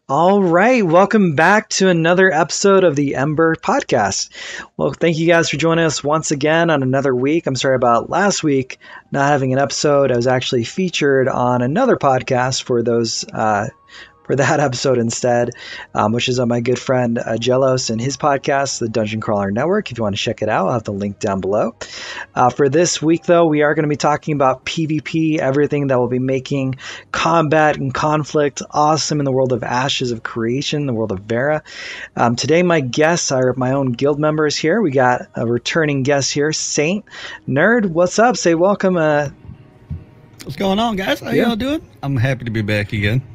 All right, welcome back to another episode of the Ember Podcast. Well, thank you guys for joining us once again on another week. I'm sorry about last week not having an episode. I was actually featured on another podcast for those for that episode instead, which is on my good friend Jellos and his podcast, the Dungeon Crawler Network. If you want to check it out, I'll have the link down below. For this week, though, we are going to be talking about PvP, everything that will be making combat and conflict awesome in the world of Ashes of Creation, the world of Vera. Today, my guests are my own guild members here. We got a returning guest here, Saint. Nerd, what's up? Say welcome. What's going on, guys? How y'all doing? I'm happy to be back again.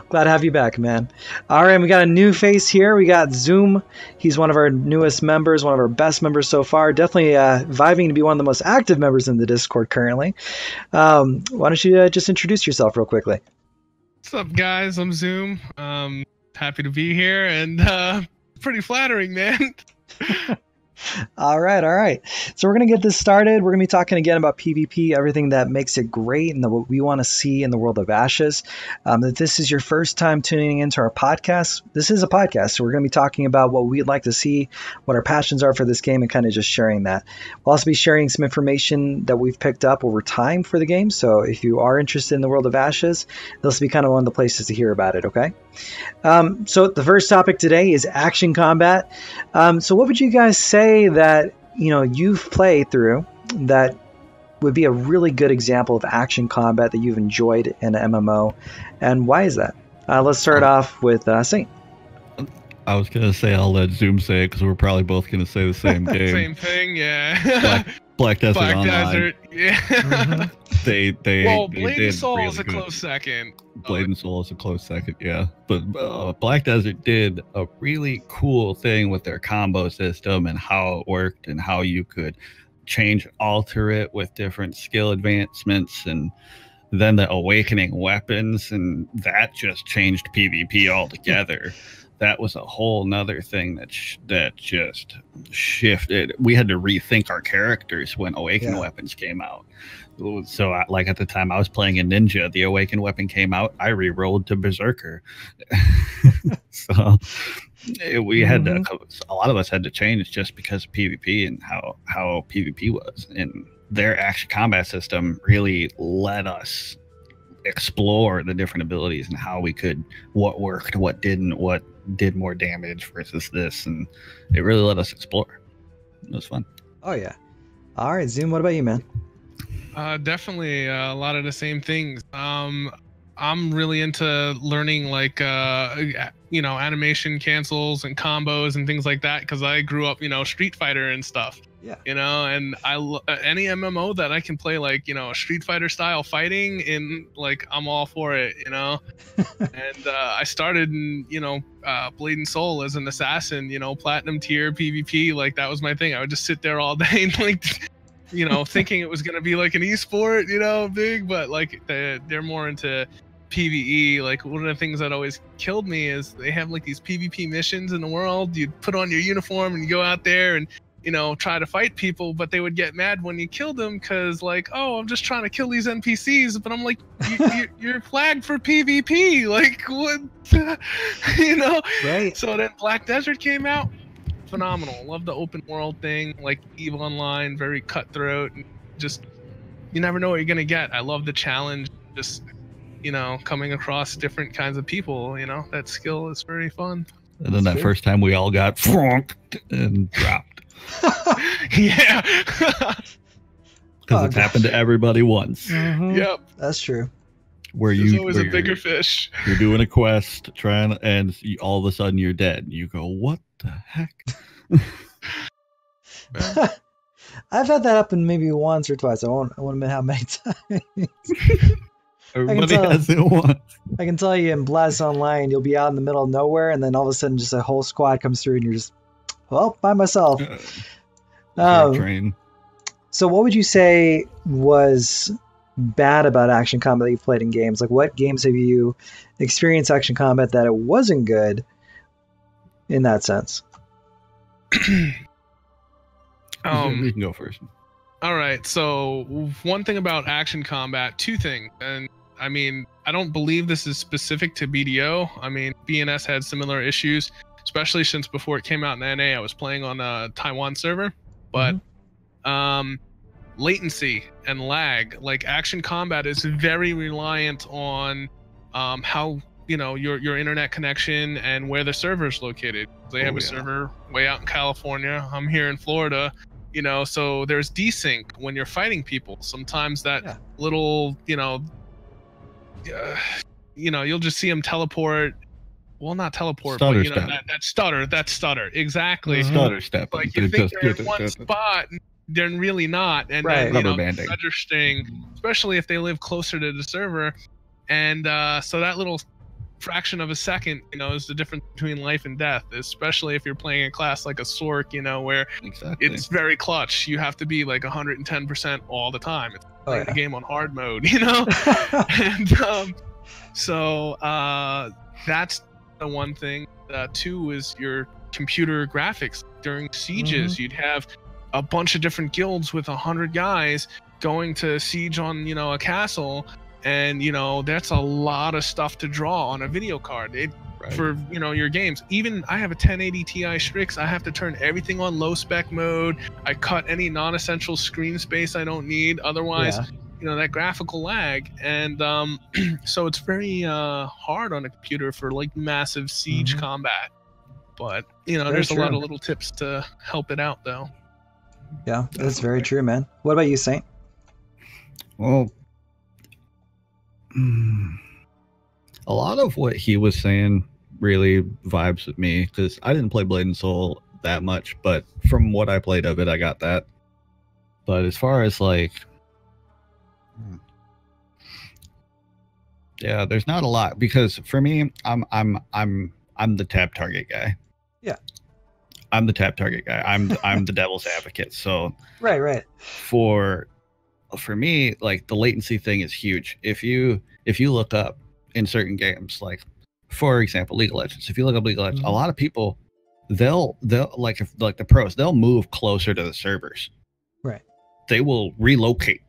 Glad to have you back, man. All right, we got a new face here. We got Zoom. He's one of our newest members, one of our best members so far. Definitely vibing to be one of the most active members in the Discord currently. Why don't you just introduce yourself real quickly? What's up, guys? I'm Zoom. Happy to be here, and pretty flattering, man. All right. So we're going to get this started. We're going to be talking again about PvP, everything that makes it great and what we want to see in the world of Ashes. If this is your first time tuning into our podcast, this is a podcast. So we're going to be talking about what we'd like to see, what our passions are for this game, and kind of just sharing that. We'll also be sharing some information that we've picked up over time for the game. So if you are interested in the world of Ashes, this will be kind of one of the places to hear about it, okay? So the first topic today is action combat. So what would you guys say that you've played through that would be a really good example of action combat that you've enjoyed in an MMO, and why is that? Let's start off with Saint. I was gonna say I'll let Zoom say it because we're probably both gonna say the same game. Same thing, yeah. Black Desert Black Online. Desert, yeah. Mm-hmm. They Blade and Soul really is a good. close second. Blade and Soul is a close second, yeah. But Black Desert did a really cool thing with their combo system and how it worked and how you could alter it with different skill advancements, and then the awakening weapons, and that just changed PvP altogether. That was a whole nother thing that just shifted. We had to rethink our characters when awakened weapons came out. So like at the time I was playing a ninja, the awakened weapon came out, I re-rolled to berserker. So we had to, a lot of us had to change just because of PvP and how PvP was, and their action combat system really let us explore the different abilities and how we could, what worked, what didn't, what did more damage versus this, and it really let us explore. It was fun. Oh yeah. All right, Zoom, what about you, man? Definitely a lot of the same things. I'm really into learning animation cancels and combos and things like that because I grew up, Street Fighter and stuff. Yeah. And any MMO that I can play Street Fighter style fighting in, I'm all for it, And I started in, Blade and Soul as an assassin, platinum tier PvP, that was my thing. I would just sit there all day and thinking it was gonna be like an esport, big, but they're more into PvE. One of the things that always killed me is they have these PvP missions in the world. You'd put on your uniform and you go out there and try to fight people, but they would get mad when you killed them because oh, I'm just trying to kill these NPCs, but I'm like, you're flagged for PvP, what? Right. So then Black Desert came out. Phenomenal. Love the open world thing, EVE Online, very cutthroat, and just you never know what you're gonna get. I love the challenge, just coming across different kinds of people. That skill is very fun. And then that first time we all got fronked and dropped. Yeah. Because it's happened to everybody once. Mm-hmm. Yep. That's true. There's always a bigger fish. You're doing a quest, and all of a sudden you're dead. You go, what the heck? I've had that happen maybe once or twice. I won't admit how many times. Everybody has it once. I can tell you in Blast Online, you'll be out in the middle of nowhere, and then all of a sudden just a whole squad comes through, and you're just, by myself. Train. So what would you say was bad about action combat that you've played in games? What games have you experienced action combat that it wasn't good in that sense? You can go first. All right. So one thing about action combat, two things, and I mean, I don't believe this is specific to BDO. I mean, BNS had similar issues, especially since before it came out in NA, I was playing on a Taiwan server. But latency and lag, like Action Combat is very reliant on how, you know, your internet connection and where the server is located. They have a server way out in California. I'm here in Florida. You know, so there's desync when you're fighting people. Sometimes that little, you know, you'll just see them teleport. Well, not teleport, stutter but you know that stutter. Exactly. Stutter step. Like you think they're in one spot, they're really not. And then, you know, registering, especially if they live closer to the server, and so that little fraction of a second, you know, is the difference between life and death, especially if you're playing a class like a Sork, you know, where it's very clutch. You have to be like 110% all the time. It's playing the game on hard mode, you know. And so that's the one thing. Two is your computer graphics. During sieges, you'd have a bunch of different guilds with 100 guys going to siege on, you know, a castle. And, you know, that's a lot of stuff to draw on a video card for, you know, your games. Even I have a 1080 Ti Strix. I have to turn everything on low spec mode. I cut any non-essential screen space I don't need. Otherwise, you know, that graphical lag. And so it's very hard on a computer for like massive siege combat. But, you know, there's a lot of little tips to help it out, though. Yeah, that's very true, man. What about you, Saint? Well, a lot of what he was saying really vibes with me, because I didn't play Blade and Soul that much, but from what I played of it, I got that. But as far as like, yeah, there's not a lot, because for me, I'm the tab target guy. Yeah, I'm the tab target guy. I'm the devil's advocate. So right. For me, like the latency thing is huge. If you look up in certain games, like for example, League of Legends, if you look up League of Legends, a lot of people, they'll like the pros, they'll move closer to the servers. Right. They will relocate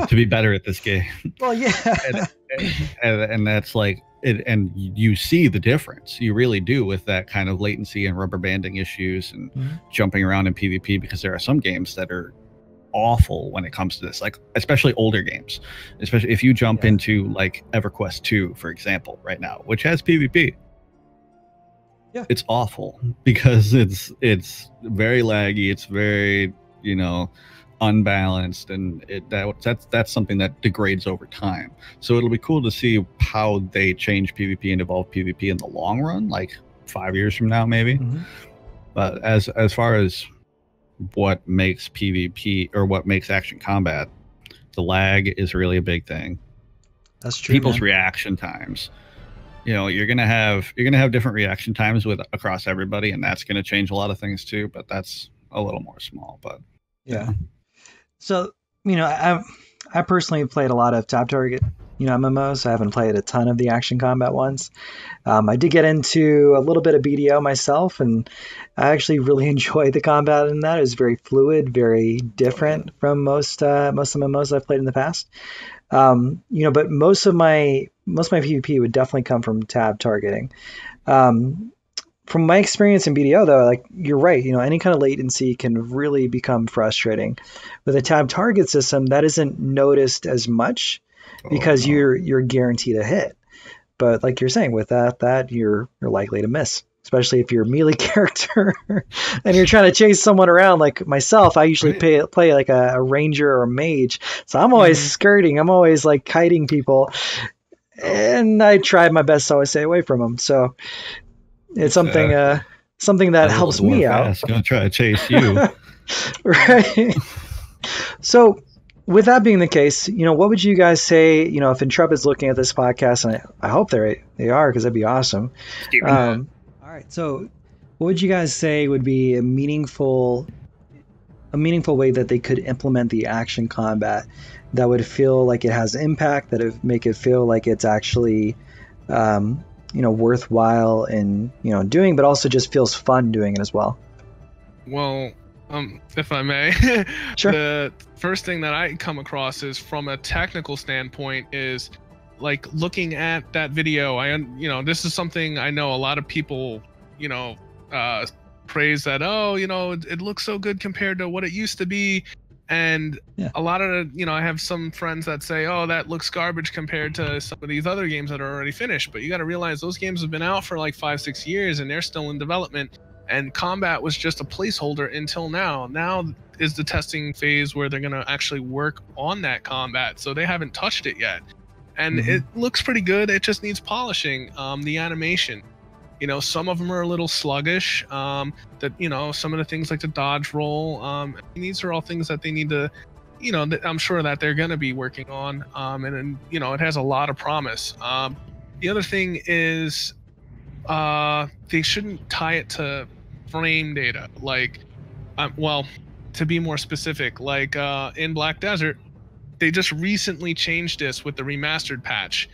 to be better at this game. Well, yeah. and that's like it, and you see the difference. You really do with that kind of latency and rubber banding issues and jumping around in PvP, because there are some games that are awful when it comes to this, like especially older games, especially if you jump into like EverQuest 2, for example, right now, which has PvP. It's awful because it's very laggy, it's very, you know, unbalanced, and that's something that degrades over time. So it'll be cool to see how they change PvP and evolve PvP in the long run, like 5 years from now maybe. But as far as what makes PvP or what makes Action Combat, the lag is really a big thing. That's true. People's reaction times, you know, you're gonna have different reaction times across everybody, and that's gonna change a lot of things too. But that's a little more small. But yeah. So, you know, I personally played a lot of tab target, you know, MMOs. I haven't played a ton of the Action Combat ones. I did get into a little bit of BDO myself, and I actually really enjoyed the combat in that. It was very fluid, very different from most MMOs I've played in the past. You know, but most of my PvP would definitely come from tab targeting. From my experience in BDO, though, like you're right, you know, any kind of latency can really become frustrating. With a tab target system, that isn't noticed as much because you're guaranteed a hit. But like you're saying, with that you're likely to miss, especially if you're a melee character and you're trying to chase someone around. Like myself, I usually play like a ranger or a mage, so I'm always skirting. I'm always like kiting people, and I try my best to always stay away from them. So it's something that helps me out. I'm gonna try to chase you. Right. So with that being the case, you know, what would you guys say, you know, if Intrepid's looking at this podcast, and I hope they are, because that'd be awesome. All right. So what would you guys say would be a meaningful way that they could implement the Action Combat that would feel like it has impact, that would make it feel like it's actually, you know, worthwhile in, you know, doing, but also just feels fun doing it as well? Well, if I may, sure. The first thing that I come across is, from a technical standpoint, is like looking at that video, this is something I know a lot of people, praise that, it looks so good compared to what it used to be. And a lot of, I have some friends that say, oh, that looks garbage compared to some of these other games that are already finished. But you got to realize those games have been out for like 5-6 years and they're still in development. And combat was just a placeholder until now. Now is the testing phase where they're going to actually work on that combat. So they haven't touched it yet. And it looks pretty good. It just needs polishing. The animation. Some of them are a little sluggish. Some of the things like the dodge roll. These are all things that they need to, I'm sure that they're going to be working on. And it has a lot of promise. The other thing is they shouldn't tie it to frame data. Like, to be more specific, like in Black Desert, they just recently changed this with the remastered patch.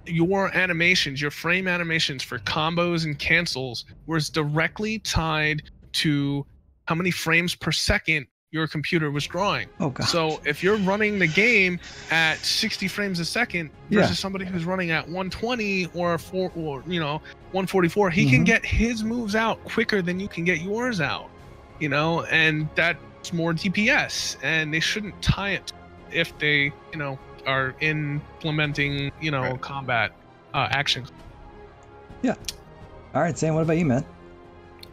Your animations, your frame animations for combos and cancels was directly tied to how many frames per second your computer was drawing. Oh, God. So if you're running the game at 60 frames a second versus somebody who's running at 120 or 144, he can get his moves out quicker than you can get yours out. And that's more DPS, and they shouldn't tie it if they, are implementing, combat action. Yeah. All right, Sam, what about you, man?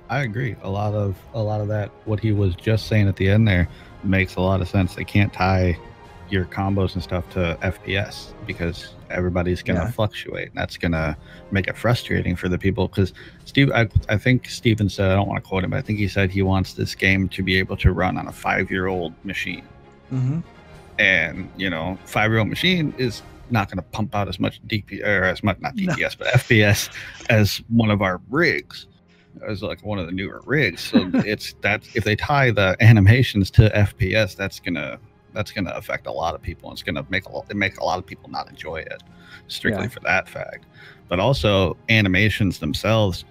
I agree. A lot of that, what he was just saying at the end there, makes a lot of sense. They can't tie your combos and stuff to FPS because everybody's going to fluctuate. And that's going to make it frustrating for the people. Because I think Steven said, I don't want to quote him, but I think he said he wants this game to be able to run on a 5-year-old machine. And 5-year-old machine is not going to pump out as much DPS, or as much, not DPS, but FPS as one of our rigs, as like one of the newer rigs. So it's that if they tie the animations to FPS, that's gonna affect a lot of people. And it's gonna make a lot of people not enjoy it strictly for that fact. But also animations themselves.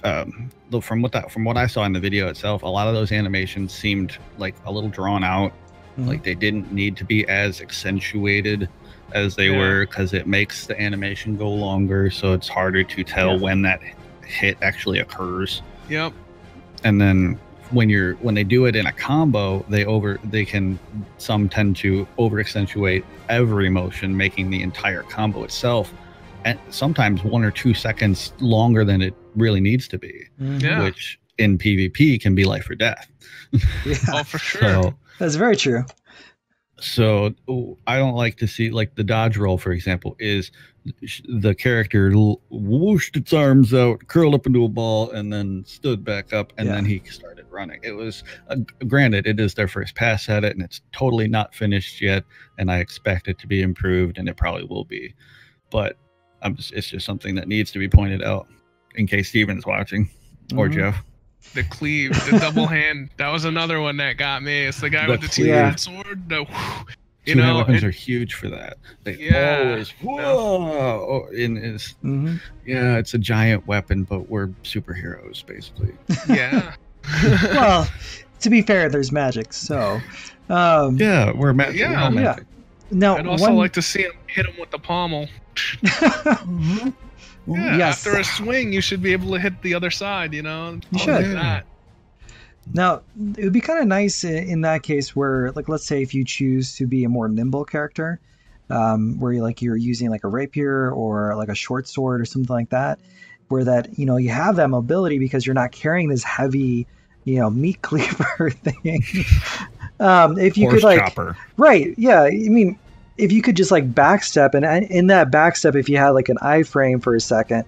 From what I saw in the video itself, a lot of those animations seemed like a little drawn out. Like they didn't need to be as accentuated as they were, because it makes the animation go longer, so it's harder to tell when that hit actually occurs. Yep. And then when they do it in a combo, some tend to over accentuate every motion, making the entire combo itself and sometimes 1 or 2 seconds longer than it really needs to be, which in PvP can be life or death. Oh, for sure. So, that's very true. So I don't like to see, like the dodge roll, for example, is the character whooshed its arms out, curled up into a ball, and then stood back up, and then he started running. It was, granted, it is their first pass at it, and it's totally not finished yet, and I expect it to be improved, and it probably will be. But it's just something that needs to be pointed out in case Steven's watching, or Jeff. The cleave, the double hand, that was another one that got me. It's the guy with the two-handed sword. Two-hand weapons are huge for that. They always it's a giant weapon, but we're superheroes basically. Yeah. Well, to be fair, there's magic, so we're magic. Yeah. Now, I'd also like to see him hit him with the pommel. After a swing, you should be able to hit the other side, You should. Like that. Now, it would be kind of nice in that case where, like, let's say if you choose to be a more nimble character, where you're using like a rapier or like a short sword or something like that, where that, you have that mobility because you're not carrying this heavy, meat cleaver thing. If you Horse could chopper. Right. Yeah. I mean, if you could just like backstep, and in that backstep, if you had like an iframe for a second,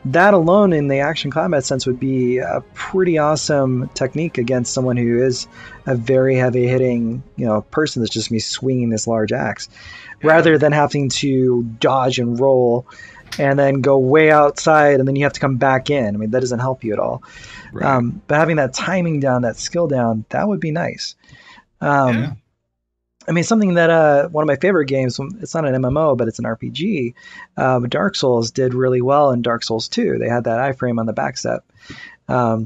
that alone in the action combat sense would be a pretty awesome technique against someone who is a very heavy hitting, person that's just me swinging this large axe, rather than having to dodge and roll and then go way outside and then you have to come back in. I mean, that doesn't help you at all. Right. But having that timing down, that skill down, that would be nice. I mean, something that one of my favorite games, it's not an MMO, but it's an RPG, Dark Souls did really well in Dark Souls 2. They had that iframe on the backstep.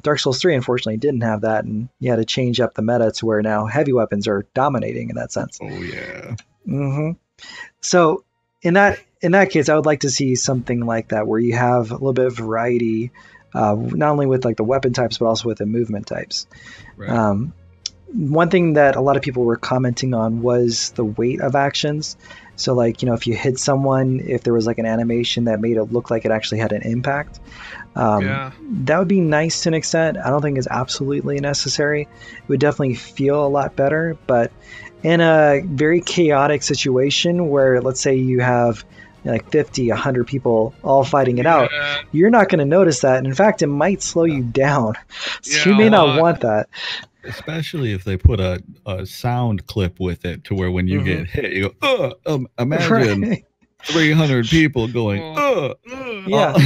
Dark Souls 3, unfortunately, didn't have that, and you had to change up the meta to where now heavy weapons are dominating in that sense. Oh, yeah. So in that case, I would like to see something like that where you have a little bit of variety, not only with like the weapon types, but also with the movement types. Right. One thing that a lot of people were commenting on was the weight of actions. So like, if you hit someone, if there was like an animation that made it look like it actually had an impact, that would be nice to an extent. I don't think it's absolutely necessary. It would definitely feel a lot better, but in a very chaotic situation where, let's say you have like 50, 100 people all fighting it out, you're not going to notice that. And in fact, it might slow you down. So you may not want that. Especially if they put a sound clip with it to where when you get hit, you go, imagine 300 people going, yeah.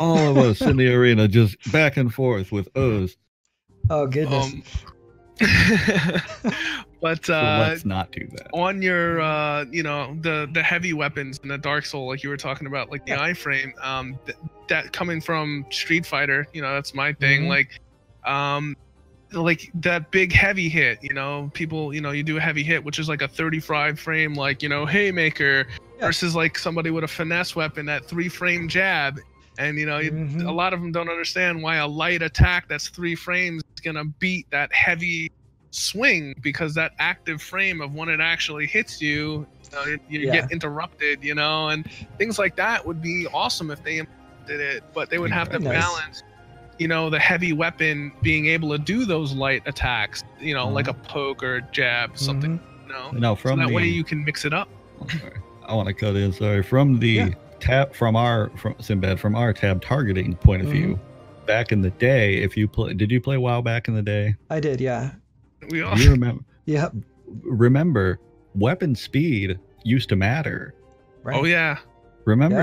All of us in the arena just back and forth with uhs. Oh, goodness. But so let's not do that. On your, the heavy weapons in the Dark Soul, like you were talking about, like the iframe, that coming from Street Fighter, that's my thing. Like that big heavy hit, people, you do a heavy hit, which is like a 35 frame, like, haymaker versus like somebody with a finesse weapon, that 3-frame jab. And, a lot of them don't understand why a light attack that's 3 frames is going to beat that heavy swing, because that active frame of when it actually hits you, you get interrupted, and things like that would be awesome if they implemented it, but they would have to balance, the heavy weapon being able to do those light attacks, like a poke or a jab, something, No, from so that way you can mix it up. I want to cut in, sorry, from the from Sinbad, from our tab targeting point of view, back in the day, did you play WoW back in the day? I did, yeah. We all remember? Yep. Remember, weapon speed used to matter. Right. Oh yeah. Remember,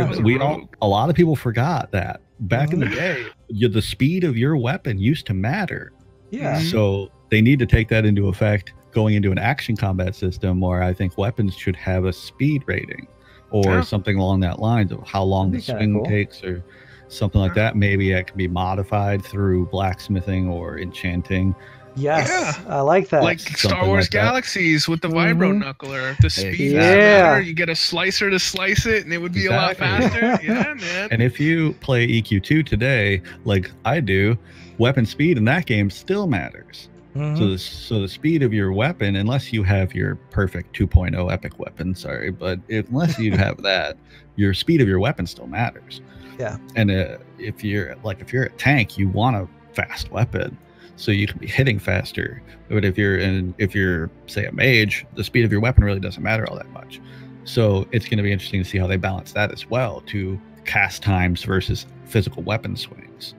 a lot of people forgot that back in the day, the speed of your weapon used to matter. Yeah. So they need to take that into effect going into an action combat system, where I think weapons should have a speed rating or something along that lines of how long the swing takes or something like that. Maybe it can be modified through blacksmithing or enchanting. Yes, I like that. Like Star Wars Galaxies with the Vibro Knuckler. The speed is better. You get a slicer to slice it, and it would be a lot faster. Yeah, man. And if you play EQ2 today, like I do, weapon speed in that game still matters. So the speed of your weapon, unless you have your perfect 2.0 epic weapon, but unless you have that, your speed of your weapon still matters. Yeah. And if you're a tank, you want a fast weapon, so you can be hitting faster. But if you're say a mage, the speed of your weapon really doesn't matter all that much. So it's going to be interesting to see how they balance that as well, to cast times versus physical weapon swings.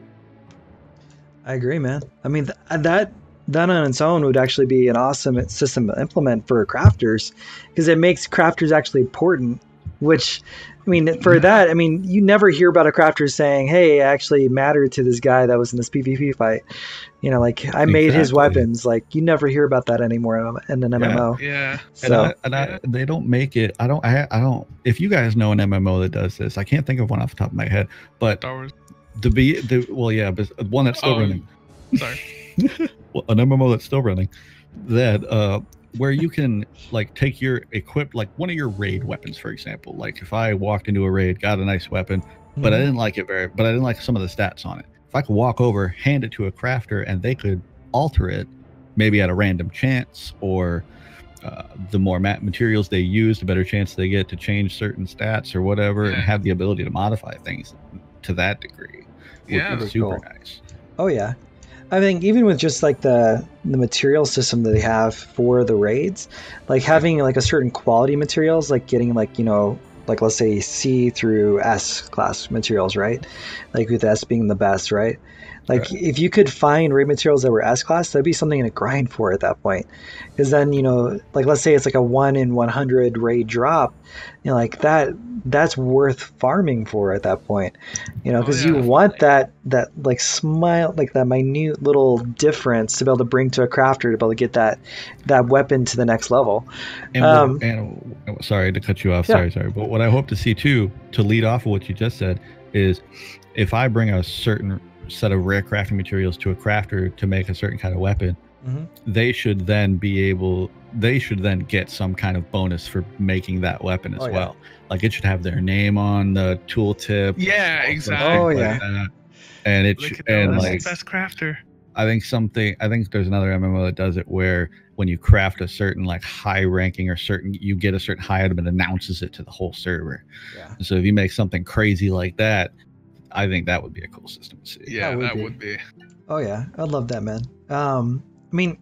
I agree, man. I mean, that on its own would actually be an awesome system to implement for crafters, because it makes crafters actually important, which, I mean, for that, I mean, you never hear about a crafter saying, hey, it actually mattered to this guy that was in this PvP fight. Like I made his weapons. Like you never hear about that anymore in an MMO. Yeah. So they don't make it. I don't. If you guys know an MMO that does this, I can't think of one off the top of my head, but but one that's still running. Sorry. An MMO that's still running, that where you can like take your like one of your raid weapons, for example. Like if I walked into a raid, got a nice weapon, but I didn't like some of the stats on it. If I could walk over, hand it to a crafter, and they could alter it, maybe at a random chance, or the more materials they use, the better chance they get to change certain stats or whatever, and have the ability to modify things to that degree. Would be super nice. Oh yeah. I think even with just like the material system that they have for the raids, like having like a certain quality materials, like getting like, like let's say C through S class materials, right? Like with S being the best, right? Like if you could find raid materials that were S class, that'd be something to grind for at that point. Because then, like let's say it's like a 1 in 100 raid drop, like that's worth farming for at that point, because you want that like that minute little difference to be able to bring to a crafter to be able to get that weapon to the next level. And sorry to cut you off. Sorry. But what I hope to see too, to lead off of what you just said, is if I bring a certain set of rare crafting materials to a crafter to make a certain kind of weapon, they should then get some kind of bonus for making that weapon as well. Like it should have their name on the tooltip. Yeah, exactly. Oh like yeah. that. And it and like best crafter. I think there's another MMO that does it where when you craft a certain like high ranking or you get a certain high item, it announces it to the whole server. Yeah. So if you make something crazy like that, I think that would be a cool system to see. Yeah, that would be. Oh yeah, I'd love that, man. I mean,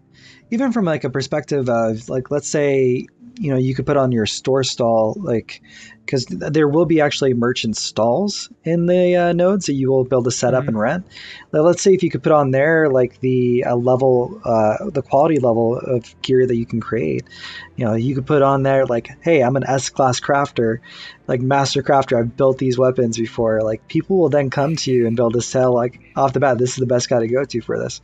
even from like a perspective of like, let's say, you could put on your store stall, like, because there will be actually merchant stalls in the nodes that you will be able to set up and rent. Let's say if you could put on there like the level, the quality level of gear that you can create. You could put on there like, hey, I'm an S-class crafter, like master crafter. I've built these weapons before. Like people will then come to you and be able to sell like off the bat, this is the best guy to go to for this.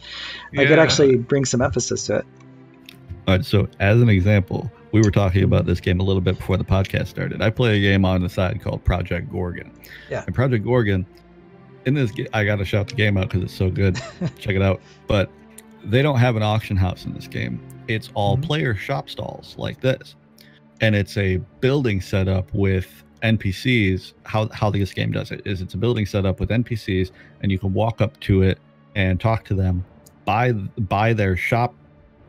Like it actually brings some emphasis to it. All right, so as an example, we were talking about this game a little bit before the podcast started. I play a game on the side called Project Gorgon. Yeah. And Project Gorgon, in this game, I got to shout the game out because it's so good. Check it out. But they don't have an auction house in this game. It's all player shop stalls like this. And it's a building set up with NPCs. How this game does it is it's a building set up with NPCs, and you can walk up to it and talk to them, buy their shop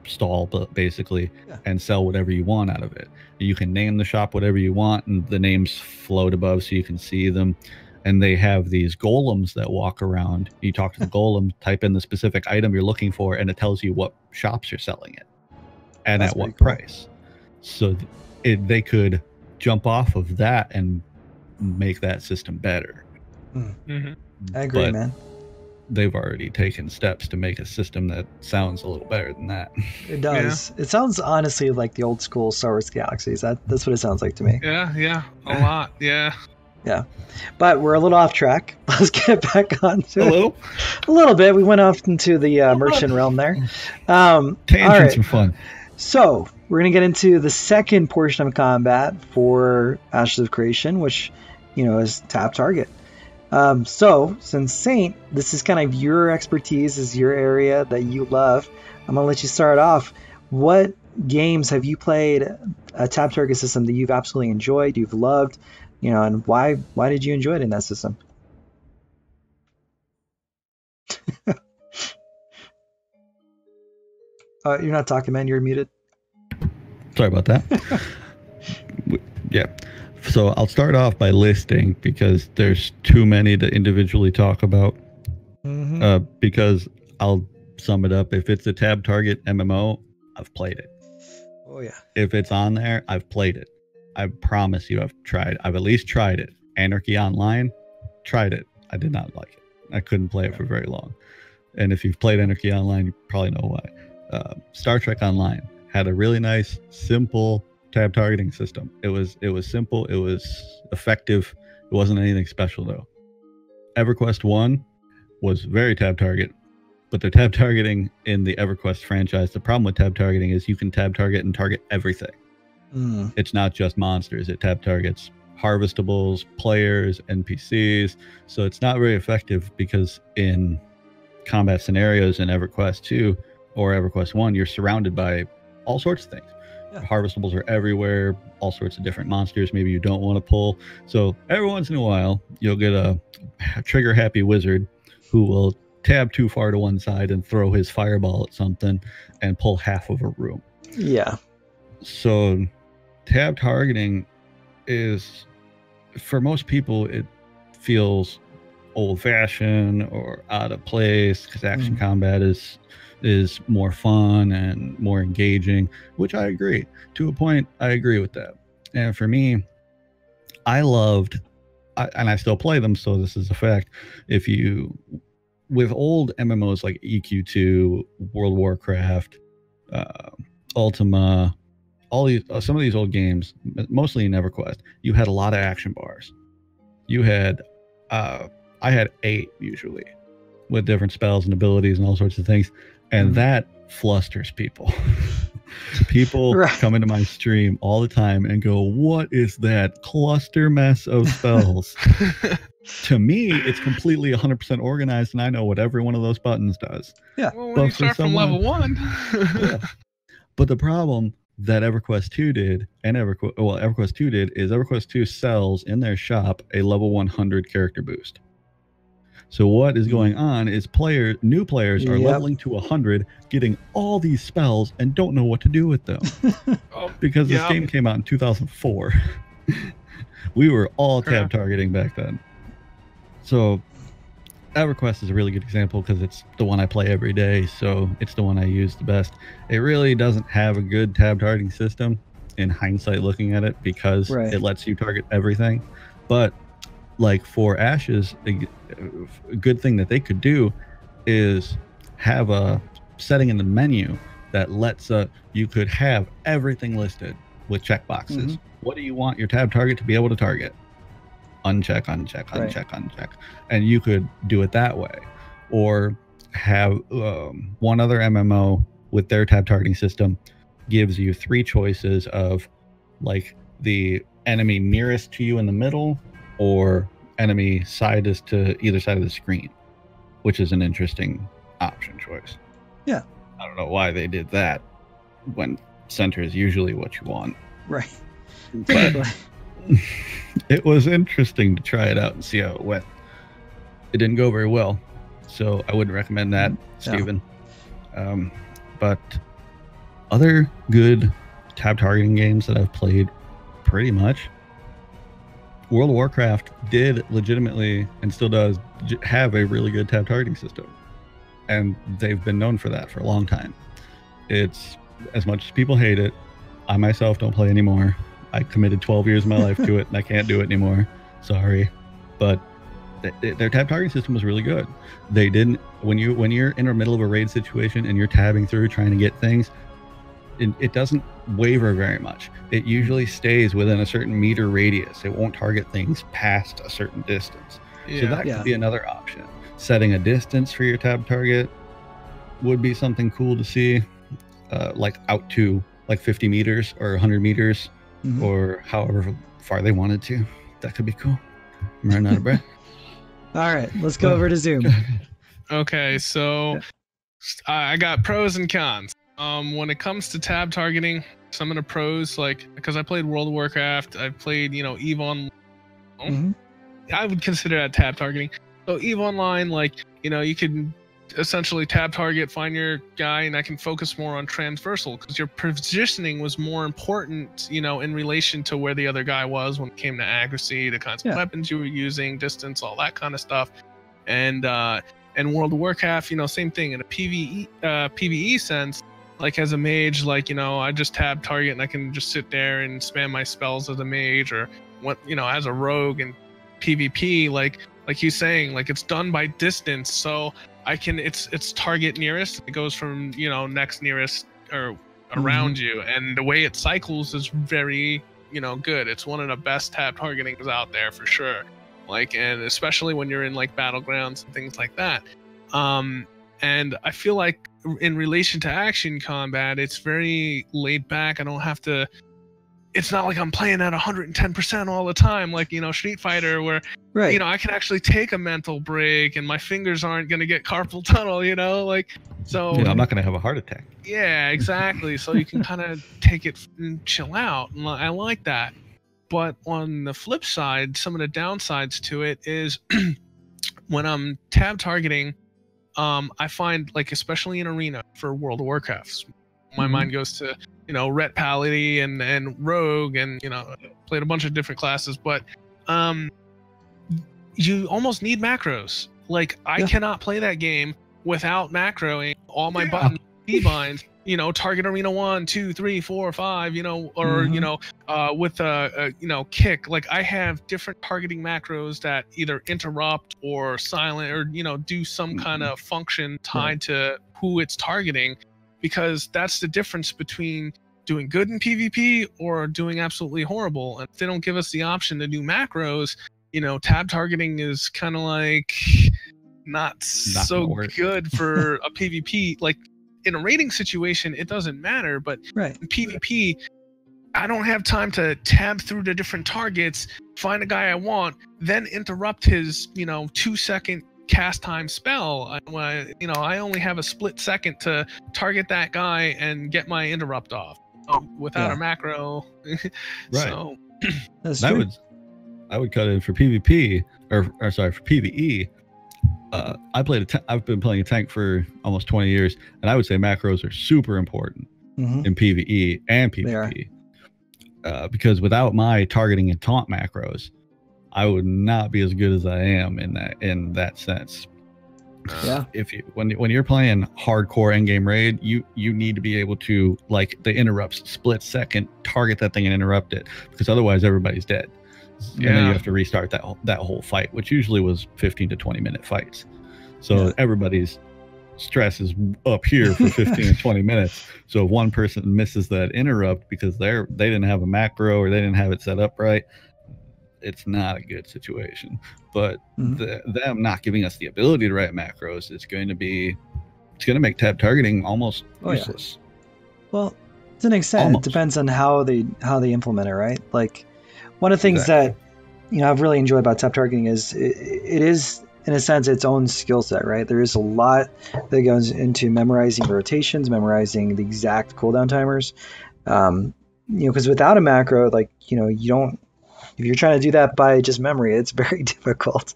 stall basically, and sell whatever you want out of it. You can name the shop whatever you want, and the names float above so you can see them. And they have these golems that walk around. You talk to the golem, type in the specific item you're looking for, and it tells you what shops you're selling it and at what price. So they could jump off of that and make that system better. I agree, man. They've already taken steps to make a system that sounds a little better than that. It does. Yeah. It sounds honestly like the old school Star Wars Galaxies. That's what it sounds like to me. Yeah, a lot. Yeah. But we're a little off track. Let's get back on to it. A little bit. We went off into the merchant realm there. Tangents are fun. So we're going to get into the second portion of combat for Ashes of Creation, which, is tap target. So since Saint, this is kind of your expertise, is your area that you love. I'm going to let you start off. What games have you played a tap target system that you've absolutely enjoyed, you've loved, and why did you enjoy it in that system? You're not talking, man. You're muted. Sorry about that. Yeah. So I'll start off by listing because there's too many to individually talk about. Because I'll sum it up. If it's a tab target MMO, I've played it. Oh yeah. If it's on there, I've played it. I promise you I've at least tried it. Anarchy Online, tried it. I did not like it. I couldn't play it for very long. And if you've played Anarchy Online, you probably know why. Star Trek Online had a really nice, simple tab targeting system. It was simple, it was effective. It wasn't anything special though. EverQuest 1 was very tab target, but the tab targeting in the EverQuest franchise, the problem with tab targeting is you can tab target and target everything. It's not just monsters. It tab targets harvestables, players, NPCs. So it's not very effective because in combat scenarios in EverQuest 2 or EverQuest 1, you're surrounded by all sorts of things. Harvestables are everywhere, all sorts of different monsters maybe you don't want to pull. So every once in a while, you'll get a trigger happy wizard who will tab too far to one side and throw his fireball at something and pull half of a room. Yeah. So tab targeting is, for most people, it feels old-fashioned or out of place because action combat is more fun and more engaging, which I agree. To a point, I agree with that. And for me, and I still play them, so this is a fact. With old MMOs like EQ2, World of Warcraft, Ultima, some of these old games, mostly in EverQuest, you had a lot of action bars. You had, I had 8 usually, with different spells and abilities and all sorts of things. And that flusters people. People come into my stream all the time and go, what is that cluster mess of spells? To me, it's completely 100% organized, and I know what every one of those buttons does. Yeah. Well, when But you for start from someone- level 1. Yeah. But the problem that EverQuest 2 did, and EverQuest 2 did, is EverQuest 2 sells in their shop a level 100 character boost. So what is going on is new players are Yep. leveling to 100, getting all these spells, and don't know what to do with them. Because this game came out in 2004. We were all tab targeting back then. So EverQuest is a really good example because it's the one I play every day, so it's the one I use the best. It really doesn't have a good tab targeting system in hindsight looking at it, because Right. it lets you target everything. But like for Ashes, a good thing that they could do is have a setting in the menu that lets you could have everything listed with checkboxes. Mhm. What do you want your tab target to be able to target? Uncheck, uncheck, uncheck, uncheck. And you could do it that way. Or have one other MMO with their tab targeting system gives you 3 choices of like the enemy nearest to you in the middle, or enemy side is to either side of the screen, which is an interesting option choice. Yeah. I don't know why they did that when center is usually what you want. Right. But it was interesting to try it out and see how it went. It didn't go very well, so I wouldn't recommend that, Steven. But other good tab targeting games that I've played, pretty much, World of Warcraft did legitimately, and still does, have a really good tab targeting system. And they've been known for that for a long time. It's, as much as people hate it, I myself don't play anymore. I committed 12 years of my life to it, and I can't do it anymore. Sorry. But their tab targeting system was really good. They didn't, when you're in the middle of a raid situation and you're tabbing through trying to get things, it doesn't waver very much. It usually stays within a certain meter radius. It won't target things past a certain distance. So that could be another option. Setting a distance for your tab target would be something cool to see, like out to like 50 meters or 100 meters, or however far they wanted to. That could be cool. I'm running out of breath. All right, let's go over to Zoom. Okay, so I got pros and cons. When it comes to tab targeting, some of the pros, like, because I played World of Warcraft, I've played, EVE Online. I would consider that tab targeting. So EVE Online, like, you can essentially tab target, find your guy, and I can focus more on transversal, because your positioning was more important, in relation to where the other guy was when it came to accuracy, the kinds of weapons you were using, distance, all that kind of stuff. And World of Warcraft, same thing in a PvE sense. Like as a mage, like, I just tab target and I can just sit there and spam my spells as a mage, or what, as a rogue. And PvP, like he's saying, like, it's done by distance, so I can, it's target nearest. It goes from, next nearest or around you, and the way it cycles is very, good. It's one of the best tab targetings out there for sure. Like, and especially when you're in like battlegrounds and things like that. And I feel like in relation to action combat, it's very laid back. I don't have to, it's not like I'm playing at 110% all the time, like, Street Fighter, where, I can actually take a mental break and my fingers aren't going to get carpal tunnel, like, so. I'm not going to have a heart attack. Yeah, exactly. So you can kind of take it and chill out. And I like that. But on the flip side, some of the downsides to it is when I'm tab targeting, I find, like, especially in arena for World of Warcraft, my mind goes to, Ret Palady and Rogue, and, played a bunch of different classes, but you almost need macros. Like, I cannot play that game without macroing all my buttons, keybinds, target arena 1, 2, 3, 4, 5, or, with a kick. Like, I have different targeting macros that either interrupt or silent, or, do some kind of function tied to who it's targeting, because that's the difference between doing good in PvP or doing absolutely horrible. And if they don't give us the option to do macros, tab targeting is kind of like not so good for a PvP. Like, in a raiding situation, it doesn't matter, but in PvP, I don't have time to tab through the different targets, find a guy I want, then interrupt his 2-second cast time spell. I only have a split second to target that guy and get my interrupt off without a macro. Right. So That's true. I would cut it for PvP or sorry, for PvE. I've been playing a tank for almost 20 years, and I would say macros are super important in PvE and PvP. Because without my targeting and taunt macros, I would not be as good as I am in that sense. When you're playing hardcore endgame raid, you need to be able to, like, the interrupts, split second, target that thing and interrupt it, because otherwise everybody's dead. And then you have to restart that whole fight, which usually was 15 to 20 minute fights. So everybody's stress is up here for 15 to 20 minutes. So if one person misses that interrupt because they didn't have a macro or they didn't have it set up right, it's not a good situation. But them not giving us the ability to write macros, it's going to make tab targeting almost useless. Well, to an extent, it depends on how they implement it, right? Like, one of the things that I've really enjoyed about tab targeting is it is, in a sense, its own skill set, right? There is a lot that goes into memorizing rotations, memorizing the exact cooldown timers. Because without a macro, like, you don't. If you're trying to do that by just memory, it's very difficult.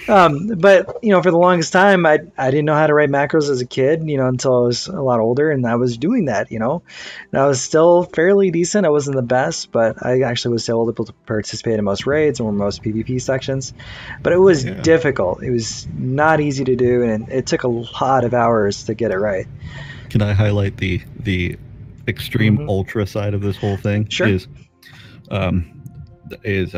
But for the longest time, I didn't know how to write macros as a kid, until I was a lot older, and I was doing that, and I was still fairly decent. I wasn't the best, but I actually was still able to participate in most raids or most PvP sections. But it was difficult. It was not easy to do, and it took a lot of hours to get it right. Can I highlight the extreme ultra side of this whole thing? Sure. Is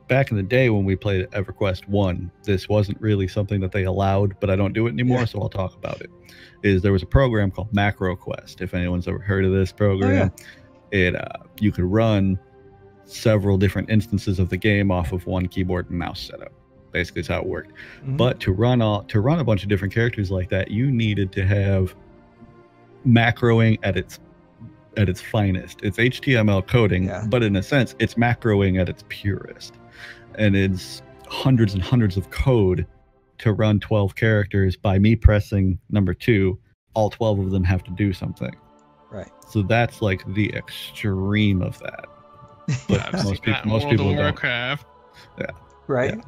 back in the day when we played EverQuest 1, this wasn't really something that they allowed, but I don't do it anymore, so I'll talk about it. There was a program called MacroQuest. If anyone's ever heard of this program, you could run several different instances of the game off of one keyboard and mouse setup. Basically, is how it worked. But to run a bunch of different characters like that, you needed to have macroing at its finest. It's HTML coding, but in a sense, it's macroing at its purest. And it's hundreds and hundreds of code to run 12 characters. By me pressing number 2, all 12 of them have to do something. Right. So that's like the extreme of that. But most people don't. Yeah. Right. Yeah.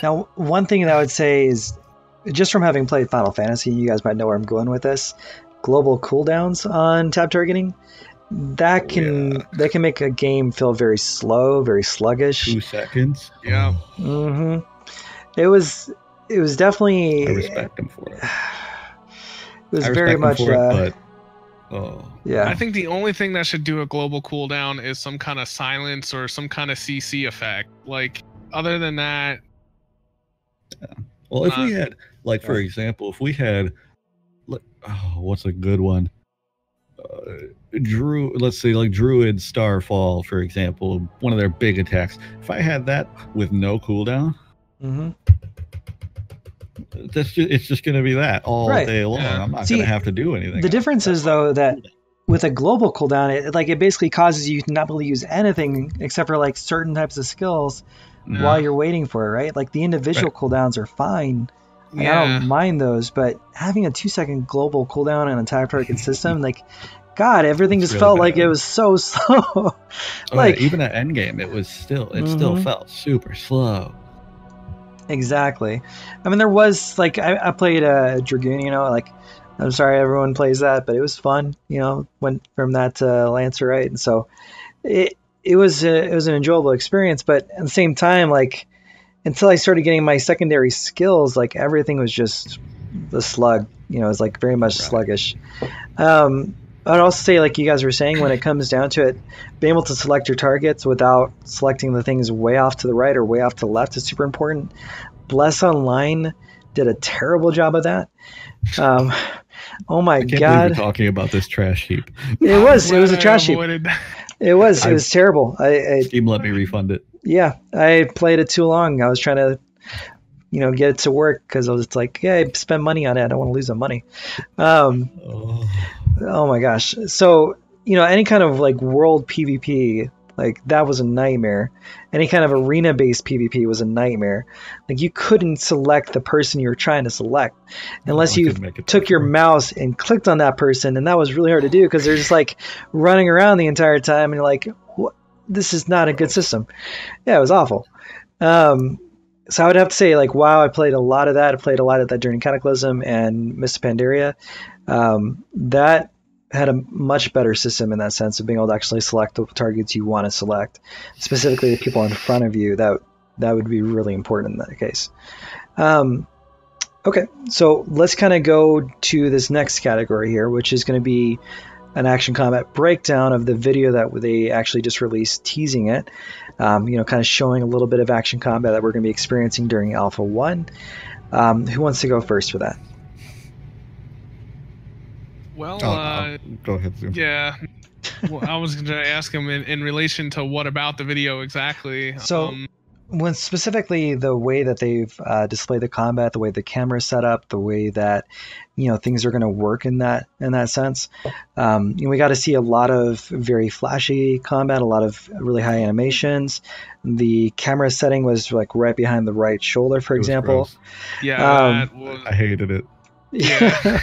Now, one thing that I would say is, just from having played Final Fantasy, you guys might know where I'm going with this. Global cooldowns on tab targeting, that can make a game feel very slow, very sluggish. 2 seconds. Yeah. It was definitely. I respect them for it. It was very much. I think the only thing that should do a global cooldown is some kind of silence or some kind of CC effect. Like, other than that. Yeah. Well, if we had, like, for example, if we had. What's a good one? Let's say like Druid Starfall, for example, one of their big attacks. If I had that with no cooldown, it's just going to be that all day long. I'm not going to have to do anything. The difference is, though, that with a global cooldown, it basically causes you to not be able to use anything except for like certain types of skills while you're waiting for it, right? Like the individual cooldowns are fine. Like, I don't mind those, but having a 2-second global cooldown on a tab target system, like, God, everything just really felt like it was so slow. Even at endgame, it still felt super slow. Exactly. I mean, there was like I played a Dragoon, like, I'm sorry everyone plays that, but it was fun, went from that to Lancer, right? And so it was an enjoyable experience, but at the same time, like, until I started getting my secondary skills, like, everything was just the slug, it was like very much sluggish. I'd also say, like you guys were saying, when it comes down to it, being able to select your targets without selecting the things way off to the right or way off to the left is super important. Bless Online did a terrible job of that. Oh my God! Believe we're talking about this trash heap. It was a trash heap. It was terrible. Steam let me refund it. Yeah, I played it too long. I was trying to, get it to work because I was like, I spent money on it. I don't want to lose the money. Oh my gosh. So any kind of like world PvP, like that was a nightmare. Any kind of arena-based PvP was a nightmare. Like you couldn't select the person you were trying to select unless you took your mouse and clicked on that person, and that was really hard to do because they're just like running around the entire time, and you're like, what? This is not a good system. Yeah, it was awful. So I would have to say, like, wow, I played a lot of that. I played a lot of that during Cataclysm and Mists of Pandaria. That had a much better system in that sense of being able to actually select the targets you want to select, specifically the people in front of you. That would be really important in that case. Okay, so let's kind of go to this next category here, which is going to be an action combat breakdown of the video that they actually just released, teasing it, kind of showing a little bit of action combat that we're going to be experiencing during Alpha 1. Who wants to go first for that? Well, go ahead, Zoom. Yeah. Well, I was going to ask him in relation to what about the video exactly. So, when specifically the way that they've displayed the combat, the way the camera is set up, the way that things are going to work in that sense, we got to see a lot of very flashy combat, a lot of really high animations. The camera setting was like right behind the right shoulder, for example. Gross. Yeah, I hated it. Yeah.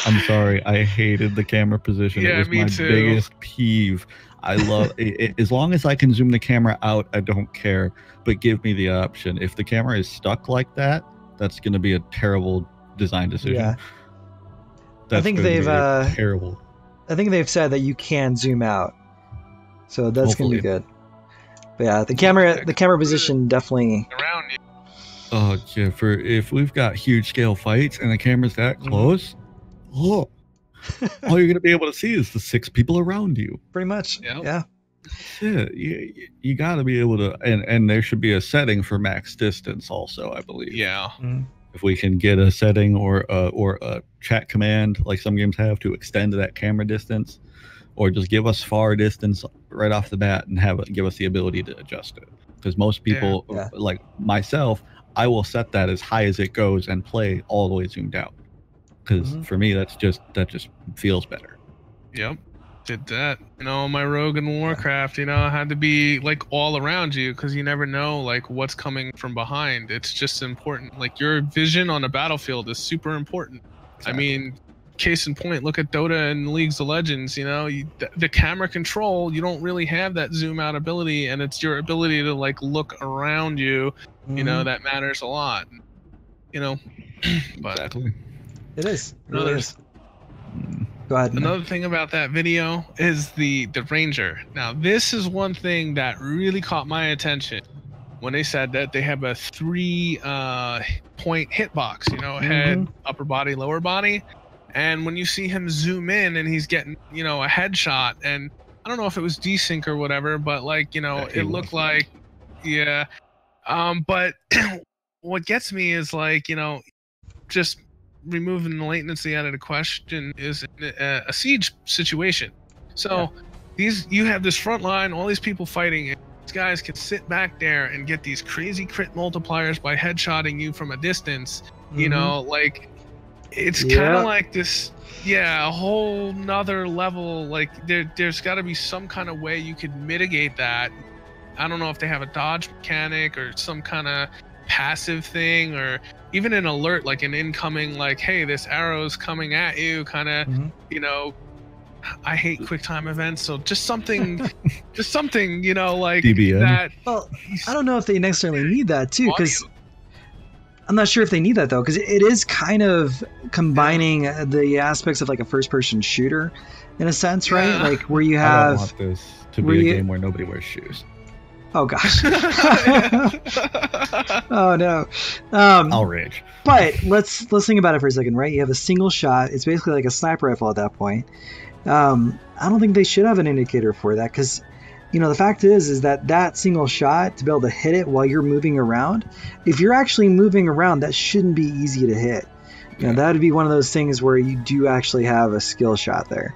I'm sorry. I hated the camera position. Yeah, it was me my too. biggest peeve. I love it. As long as I can zoom the camera out, I don't care. But give me the option. If the camera is stuck like that, that's going to be a terrible design decision. Yeah. That's I think gonna they've be terrible. I think they've said that you can zoom out, so that's going to be good. But yeah, the camera position definitely. Around you. Oh yeah, if we've got huge scale fights and the camera's that close, all you're gonna be able to see is the 6 people around you. Pretty much. Yep. Yeah. Yeah, you got to be able to, and there should be a setting for max distance also, I believe. Yeah. Mm-hmm. If we can get a setting or a chat command like some games have to extend that camera distance, or just give us far distance right off the bat and give us the ability to adjust it. Because most people, like myself, I will set that as high as it goes and play all the way zoomed out. Because for me, that just feels better. Yep. Did that. My rogue in Warcraft, had to be like all around you because you never know like what's coming from behind. It's just important. Like your vision on a battlefield is super important. Exactly. I mean, case in point, look at Dota and Leagues of Legends. The camera control, you don't really have that zoom out ability, and it's your ability to like look around you, that matters a lot. But Exactly. It is. It really is. Go ahead. Another thing about that video is the Ranger. Now, this is one thing that really caught my attention when they said that they have a 3-point hitbox, head, upper body, lower body. And when you see him zoom in and he's getting, a headshot, and I don't know if it was desync or whatever, but like, it looked like, yeah. But what gets me is like, just removing the latency out of the question is a siege situation. So you have this front line, all these people fighting, and these guys can sit back there and get these crazy crit multipliers by headshotting you from a distance. Like it's kind of like this, a whole nother level. Like there's got to be some kind of way you could mitigate that. I don't know if they have a dodge mechanic or some kind of passive thing, or even an alert, like an incoming, like, hey, this arrow's coming at you, kind of, I hate quick time events, so just something, like DBM. that. Well, I don't know if they necessarily need that too, because I'm not sure if they need that though, because it is kind of combining the aspects of like a first-person shooter, in a sense, right? Like where you have. I don't want this to be a game where nobody wears shoes. Oh gosh. Oh no. I'll rage. But let's think about it for a second, right? You have a single shot. It's basically like a sniper rifle at that point. I don't think they should have an indicator for that, because the fact is that single shot, to be able to hit it while you're moving around, if you're actually moving around, that shouldn't be easy to hit. That would be one of those things where you do actually have a skill shot there.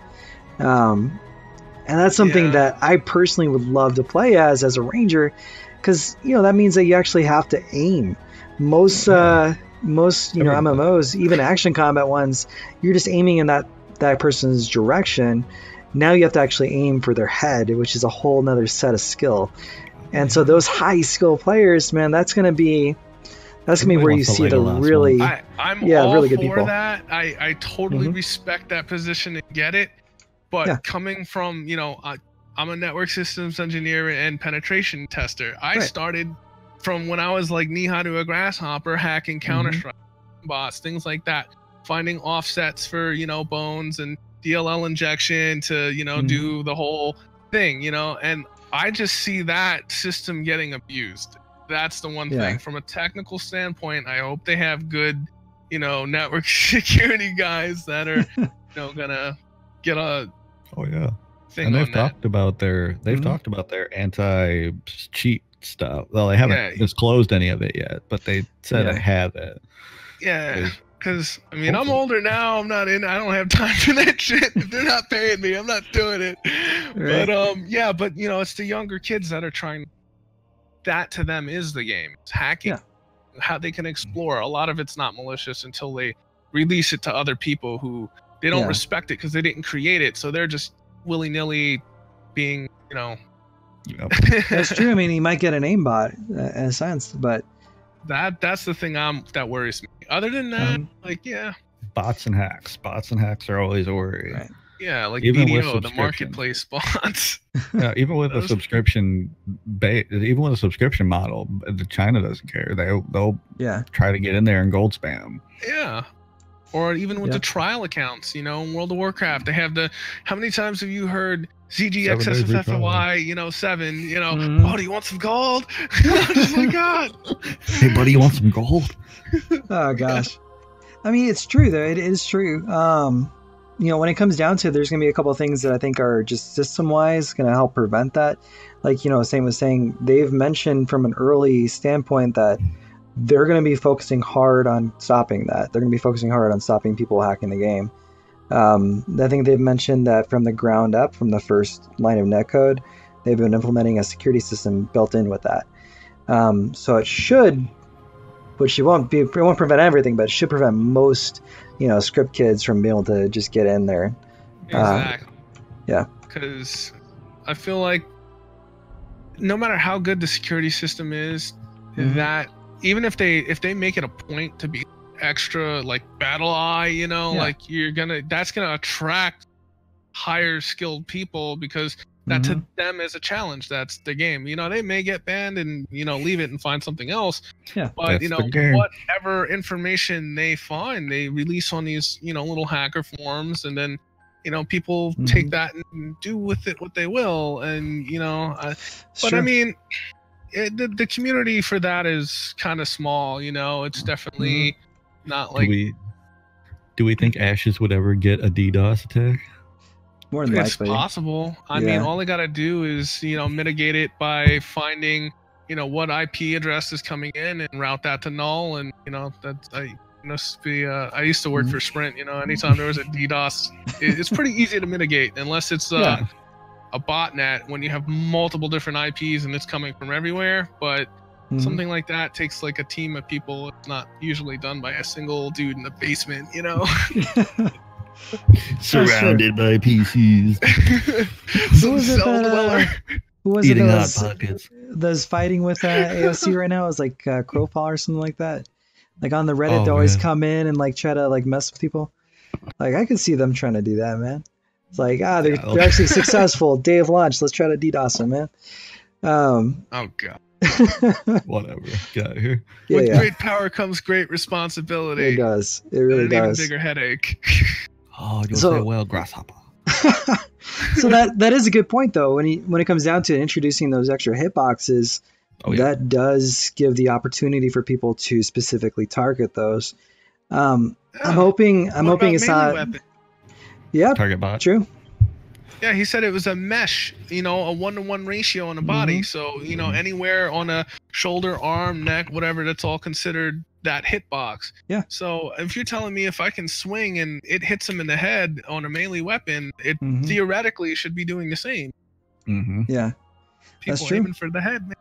And that's something that I personally would love to play as a ranger, because that means that you actually have to aim. Most MMOs, even action combat ones, you're just aiming in that person's direction, Now you have to actually aim for their head, which is a whole nother set of skill. And so those high skill players, man, that's gonna be where you see the really I'm all really good for people. that. I totally respect that position and get it. But coming from, you know, I'm a network systems engineer and penetration tester. I started from when I was like knee-high to a grasshopper, hacking Counter-Strike bots, things like that, finding offsets for, you know, bones and DLL injection to, you know, do the whole thing, you know, and I just see that system getting abused. That's the one thing. From a technical standpoint, I hope they have good, you know, network security guys that are, you know, gonna get a thing. And they've talked about their anti-cheat stuff. Well, they haven't disclosed any of it yet, but they said I have it. Yeah. Because, I mean, I'm older now. I don't have time for that shit. If they're not paying me, I'm not doing it. Right. But, but, you know, it's the younger kids that are trying. That to them is the game. It's hacking. How they can explore. A lot of it's not malicious until they release it to other people who they don't respect it because they didn't create it. So they're just willy-nilly being, you know. That's true. I mean, you might get an aimbot in a sense, but. That's the thing that worries me. Other than that, bots and hacks are always a worry. Right. Yeah, like even BDO, the marketplace bots. Even with a subscription model, China doesn't care. They'll try to get in there and gold spam. Yeah. Or even with the trial accounts, you know, in World of Warcraft, they have how many times have you heard ZGXSFFY, you know, 7, you know, oh, do you want some gold? Oh my God. Hey, buddy, you want some gold? Oh, gosh. I mean, it's true, though. It is true. You know, when it comes down to it, there's going to be a couple of things that I think are just system-wise going to help prevent that. Like, you know, Sam was saying, they've mentioned from an early standpoint that they're going to be focusing hard on stopping that. They're going to be focusing hard on stopping people hacking the game. I think they've mentioned that from the ground up, from the first line of netcode, they've been implementing a security system built in with that. So it should, which it won't prevent everything, but it should prevent most, you know, script kids from being able to just get in there. Exactly. Because I feel like no matter how good the security system is, that even if they make it a point to be extra like battle eye, you know, like that's gonna attract higher skilled people because that to them is a challenge. That's the game. You know, they may get banned and, you know, leave it and find something else. Yeah. But, you know, whatever information they find, they release on these, you know, little hacker forums, and then, you know, people take that and do with it what they will. And, you know, but I mean, the community for that is kind of small, you know, it's definitely not like. Do we think Ashes would ever get a DDoS attack? More than likely. It's possible. I mean, all they got to do is, you know, mitigate it by finding, you know, what IP address is coming in and route that to null. And, you know, I used to work for Sprint, you know, anytime there was a DDoS, it's pretty easy to mitigate unless it's a botnet when you have multiple different IPs and it's coming from everywhere. But something like that takes like a team of people. It's not usually done by a single dude in the basement, you know. Surrounded by PCs. Who was it eating hot pockets? Those fighting with AOC right now is like Crowfall or something like that. Like on the Reddit, they always come in and like try to like mess with people. Like I could see them trying to do that, man. It's like they're actually successful. Day of launch, let's try to DDoS them, man. Oh god. Whatever. Get out of here. With great power comes great responsibility. It does. It really does. Even bigger headache. Oh, you'll say well, grasshopper. So that is a good point, though. When it comes down to introducing those extra hitboxes, that does give the opportunity for people to specifically target those. I'm hoping it's not. Weapon? Yeah, target bot. True. Yeah, he said it was a mesh, you know, a 1-to-1 ratio on the body. So, you know, anywhere on a shoulder, arm, neck, whatever, that's all considered that hitbox. Yeah. So if you're telling me if I can swing and it hits him in the head on a melee weapon, it theoretically should be doing the same. Yeah. People aiming for the head, man.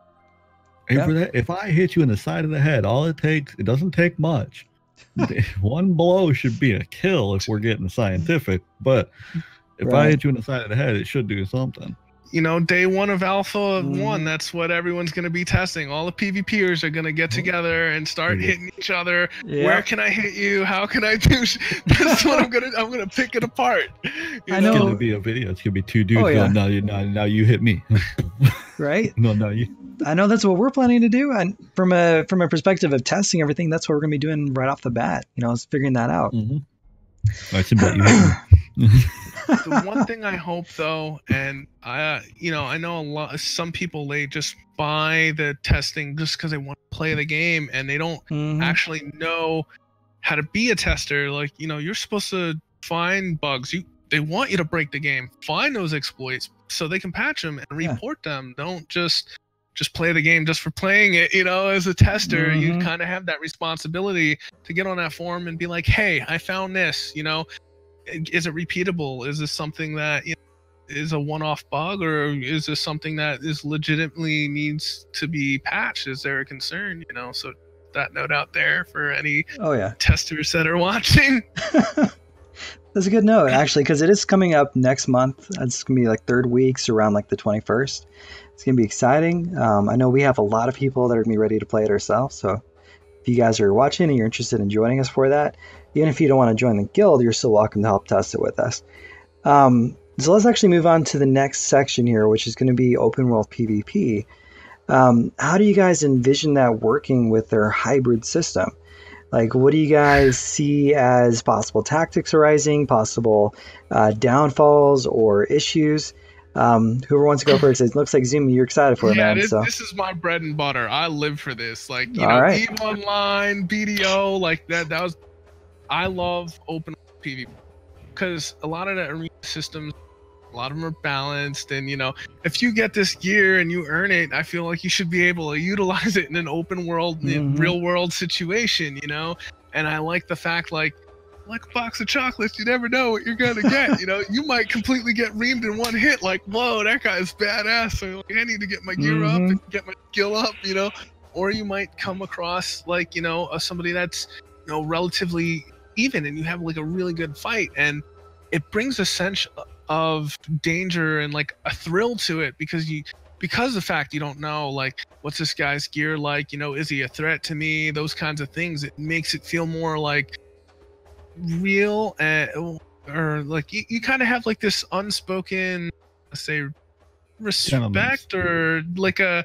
Aim for that. If I hit you in the side of the head, it doesn't take much. One blow should be a kill if we're getting scientific, but If I hit you in the side of the head, it should do something. You know, day one of Alpha 1, that's what everyone's going to be testing. All the PvPers are going to get together and start hitting each other. Yeah. Where can I hit you? How can I do? That's what I'm gonna pick it apart. I know. It's gonna be a video. It's gonna be two dudes going, now you hit me. Right? No, you. I know that's what we're planning to do, and from a perspective of testing everything, that's what we're gonna be doing right off the bat. You know, is figuring that out. I should bet you hit me. The one thing I hope though, and I know some people, they just buy the testing just because they want to play the game and they don't actually know how to be a tester. Like, you know, you're supposed to find bugs. They want you to break the game, find those exploits so they can patch them and report them. Don't just play the game just for playing it. You know, as a tester, you kind of have that responsibility to get on that forum and be like, hey, I found this, you know. Is it repeatable? Is this something that is a one-off bug, or is this something that is legitimately needs to be patched? Is there a concern? You know, so that note out there for any testers that are watching. That's a good note, actually, because it is coming up next month. It's gonna be like third weeks around like the 21st. It's gonna be exciting. I know we have a lot of people that are gonna be ready to play it ourselves. So if you guys are watching and you're interested in joining us for that, even if you don't want to join the guild, you're still welcome to help test it with us. So let's actually move on to the next section here, which is going to be open world PvP. How do you guys envision that working with their hybrid system? Like, what do you guys see as possible tactics arising, possible downfalls or issues? Whoever wants to go first, it looks like Zoom, you're excited for it, man. This is my bread and butter. I live for this. Like, you know, EVE Online, BDO, like that was... I love open PvP because a lot of the arena systems, a lot of them are balanced, and you know, if you get this gear and you earn it, I feel like you should be able to utilize it in an open world, real world situation, you know. And I like the fact, like a box of chocolates, you never know what you're gonna get. You know, you might completely get reamed in one hit, like, whoa, that guy's badass, so like, I need to get my gear up and get my skill up, you know. Or you might come across, like, you know, somebody that's, you know, relatively even, and you have like a really good fight, and it brings a sense of danger and like a thrill to it, because the fact you don't know, like, what's this guy's gear like, you know, is he a threat to me, those kinds of things. It makes it feel more like real, or like you kind of have like this unspoken, let's say, respect, or like a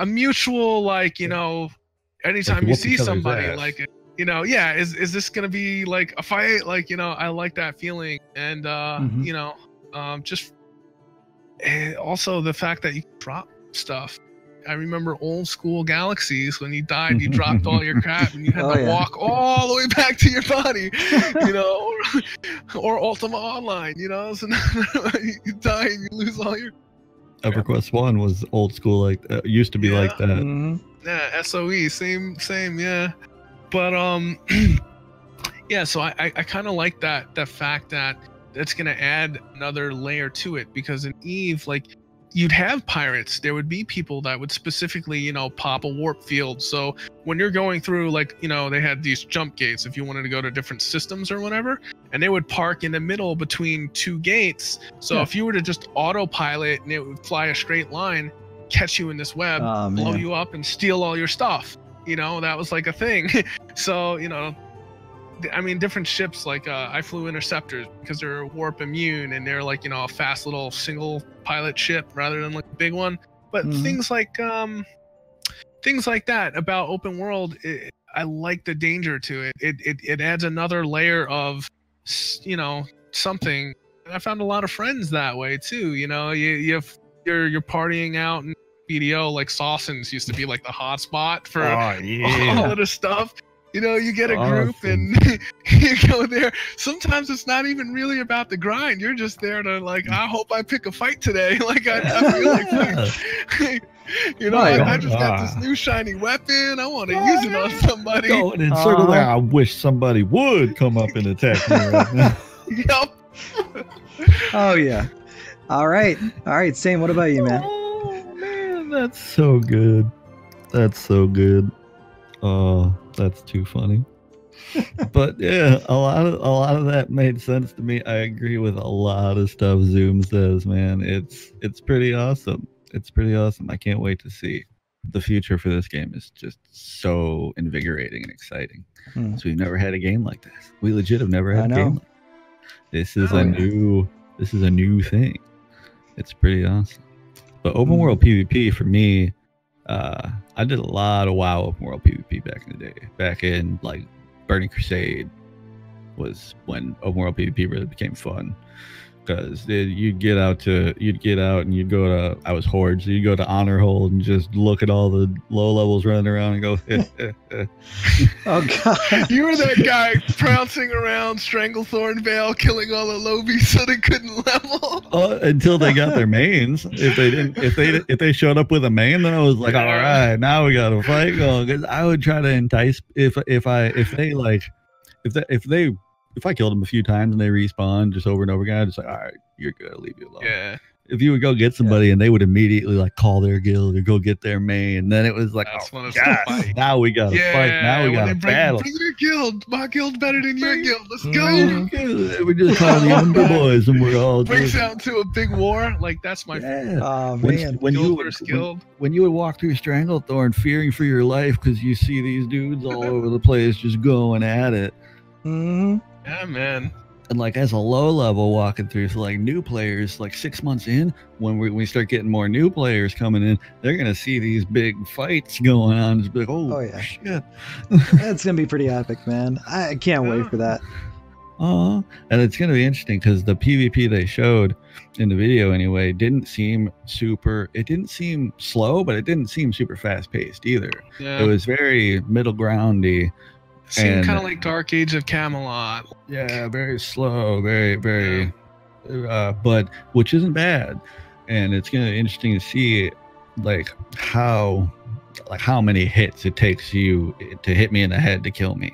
mutual, like, you know, anytime like you see somebody like, you know, is this gonna be like a fight? Like, you know, I like that feeling. And you know, just also the fact that you drop stuff. I remember old school Galaxies, when you died, you dropped all your crap and you had to walk all the way back to your body, you know, or Ultima Online, you know, so you die and you lose all your... EverQuest 1 was old school, like used to be like that. Yeah, SOE, same, yeah. But so I kind of like that fact that it's gonna add another layer to it, because in EVE, like, you'd have pirates. There would be people that would specifically, you know, pop a warp field. So when you're going through, like, you know, they had these jump gates if you wanted to go to different systems or whatever, and they would park in the middle between two gates. So if you were to just autopilot and it would fly a straight line, catch you in this web, blow you up, and steal all your stuff. You know, that was like a thing. So, you know, I mean, different ships, like I flew interceptors because they're warp immune, and they're like, you know, a fast little single pilot ship rather than like a big one. But things like that about open world, I like the danger to it. It adds another layer of, you know, something. And I found a lot of friends that way too. You know, you're partying out, and BDO, like Sawsons used to be like the hot spot for all of the stuff. You know, you get a group and you go there. Sometimes it's not even really about the grind. You're just there to, like, I hope I pick a fight today. Like, I feel like fighting. You know, I just got this new shiny weapon. I want to use it on somebody. Going in circle there. I wish somebody would come up and attack me right now. Yep. Oh, yeah. All right. Sam, what about you, man? Oh, man, that's so good. That's so good. Oh, that's too funny. But yeah, a lot of that made sense to me. I agree with a lot of stuff Zoom says, man. It's pretty awesome. It's pretty awesome. I can't wait to see. The future for this game is just so invigorating and exciting. So we've never had a game like this. We legit have never had a game like this. This is a new thing. It's pretty awesome. But open world PvP for me, I did a lot of WoW open world PvP back in the day. Back in like Burning Crusade was when open world PvP really became fun. Because you'd get out and you'd go to, I was Horde, so you'd go to Honor Hold and just look at all the low levels running around and go, oh god, you were that guy trouncing around Stranglethorn Vale, killing all the lobies so they couldn't level. Until they got their mains. If they showed up with a main, then I was like, all right, now we got a fight going. Because I would try to entice if I killed them a few times and they respawn just over and over again, I'd just like, all right, you're good, I'll leave you alone. Yeah. If you would go get somebody and they would immediately like call their guild or go get their main, and then it was like, now we got to fight. Now we got to battle. Bring your guild. My guild's better than your guild. Let's go. We just call the Ember boys and we're all brings out to a big war. Like that's my man. When you would walk through Stranglethorn fearing for your life because you see these dudes all over the place just going at it. Yeah, man. And like as a low level walking through, so like new players, like 6 months in, when we start getting more new players coming in, they're gonna see these big fights going on. Just be like, oh yeah, shit. That's gonna be pretty epic, man. I can't wait for that. And it's gonna be interesting because the PvP they showed in the video anyway didn't seem super. It didn't seem slow, but it didn't seem super fast paced either. Yeah. It was very middle groundy. Seemed kind of like Dark Age of Camelot. Yeah, very slow, very, but which isn't bad. And it's gonna be interesting to see how many hits it takes you to hit me in the head to kill me.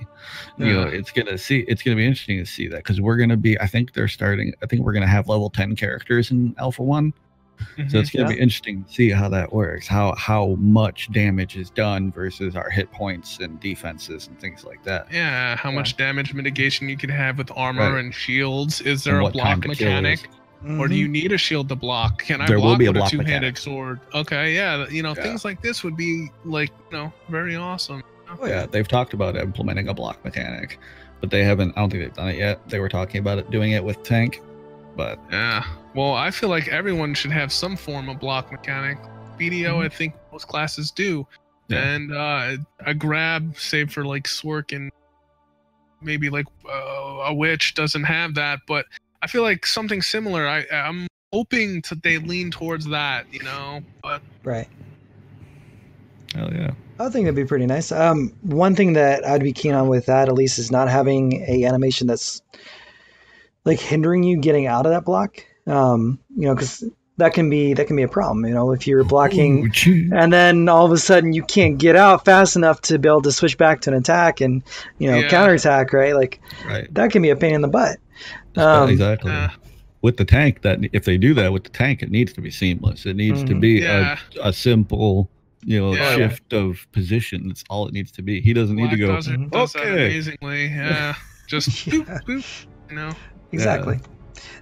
You know, it's gonna be interesting to see that because we're gonna be. I think we're gonna have level 10 characters in Alpha 1. So it's going to be interesting to see how that works, how much damage is done versus our hit points and defenses and things like that. Yeah, how much damage mitigation you could have with armor and shields. Is there a block mechanic? Or do you need a shield to block? Can I block with a two-handed sword? Okay, yeah, things like this would be like, very awesome. Oh yeah, they've talked about implementing a block mechanic, but they haven't. I don't think they've done it yet. They were talking about it, doing it with tank, but yeah. Well, I feel like everyone should have some form of block mechanic. BDO, I think most classes do. Yeah. And a grab, save for like Swerk and maybe like a witch doesn't have that, but I feel like something similar. I'm hoping they lean towards that, But right. Hell yeah. I think that'd be pretty nice. One thing that I'd be keen on with that, at least, is not having a animation that's like hindering you getting out of that block. Because that can be a problem. If you're blocking and then all of a sudden you can't get out fast enough to be able to switch back to an attack and counterattack, right? Like that can be a pain in the butt. Exactly. With the tank, that if they do that with the tank, it needs to be seamless. It needs to be a simple, shift of position. That's all it needs to be. He doesn't need to go. Does that amazingly. Yeah. Just boop, boop, Exactly. Yeah.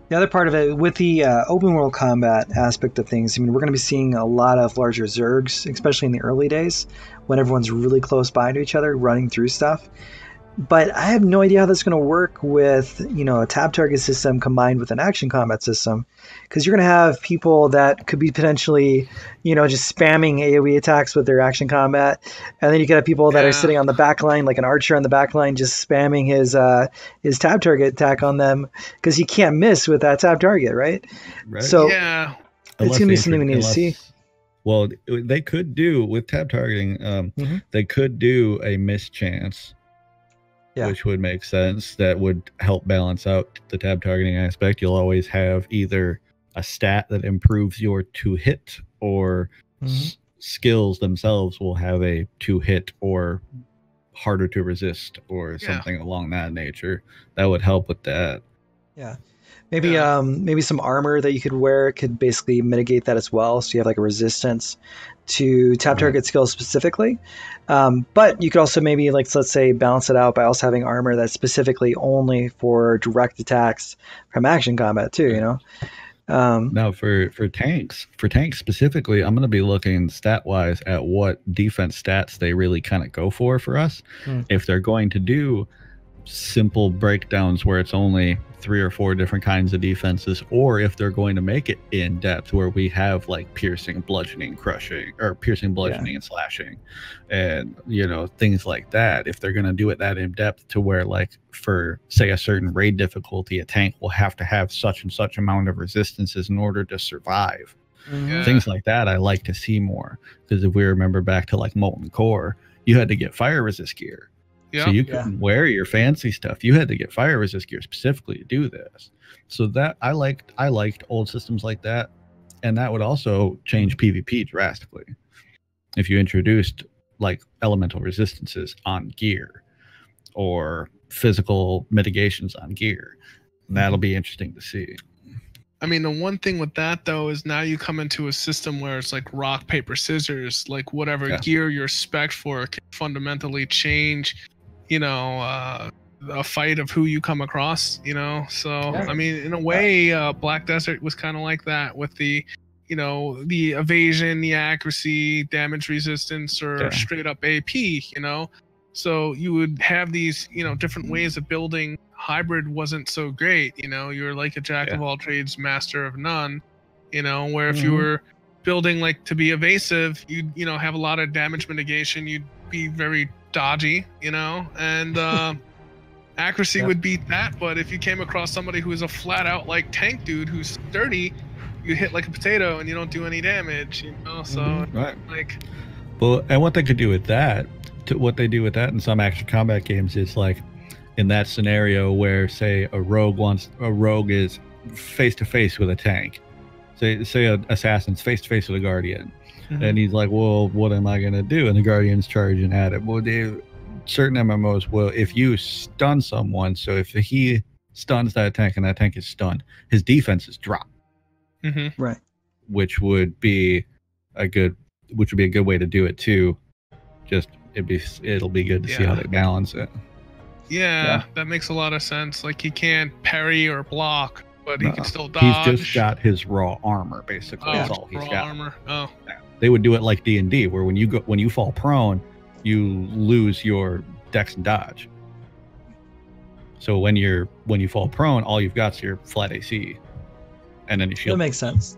The other part of it, with the open world combat aspect of things, we're going to be seeing a lot of larger Zergs, especially in the early days, when everyone's really close by to each other, running through stuff. But I have no idea how that's going to work with, a tab target system combined with an action combat system, because you're going to have people that could be potentially, just spamming AoE attacks with their action combat, and then you could have people that are sitting on the back line, like an archer on the back line, just spamming his tab target attack on them, because he can't miss with that tab target, right? So it's going to be something we need to see. Well, they could do with tab targeting. They could do a miss chance. Which would make sense. That would help balance out the tab targeting aspect. You'll always have either a stat that improves your to hit, or skills themselves will have a to hit or harder to resist, or something along that nature. That would help with that. Yeah. Maybe Yeah. maybe some armor that you could wear could basically mitigate that as well. So you have like a resistance to tap target skills specifically. But you could also maybe like let's say balance it out by also having armor that's specifically only for direct attacks from action combat too. You know. Now for tanks specifically, I'm going to be looking stat wise at what defense stats they really kind of go for us. If they're going to do simple breakdowns where it's only 3 or 4 different kinds of defenses, or if they're going to make it in depth where we have like piercing, bludgeoning, crushing, or piercing, bludgeoning, and slashing, and things like that. If they're going to do it that in depth to where like for say a certain raid difficulty, a tank will have to have such and such amount of resistances in order to survive. Yeah. Things like that I like to see more, because if we remember back to like Molten Core, you had to get fire resist gear. Yeah. So you couldn't wear your fancy stuff. You had to get fire resist gear specifically to do this. So that I liked old systems like that. And that would also change PvP drastically if you introduced like elemental resistances on gear or physical mitigations on gear. That'll be interesting to see. I mean, the one thing with that though is now you come into a system where it's like rock, paper, scissors. Like whatever gear you're spec'd for can fundamentally change, a fight of who you come across. So I mean, in a way, Black Desert was kind of like that with the, the evasion, the accuracy, damage resistance, or straight up AP. So you would have these, different ways of building. Hybrid wasn't so great, you're like a jack of all trades, master of none, where if you were building like to be evasive, you'd have a lot of damage mitigation, you'd be very dodgy, and accuracy would beat that. But if you came across somebody who is a flat out like tank dude who's sturdy, you hit like a potato and you don't do any damage, so like well, and what they could do with that, what they do with that in some action combat games is like, in that scenario where say a rogue is face to face with a tank, say an assassin's face to face with a guardian, and he's like, well, what am I gonna do? And the guardian's charging at it. Well, certain MMOs will, if you stun someone, so if he stuns that tank and that tank is stunned, his defenses drop. Right. Which would be a good way to do it too. Just it'll be good to see how they balance it. Yeah, that makes a lot of sense. Like he can't parry or block, but he can still dodge. He's just got his raw armor, basically. That's all he's got. Armor. Oh. Yeah. They would do it like D&D, where when you fall prone, you lose your dex and dodge. So when you fall prone, all you've got is your flat AC, and then your shield. That makes sense.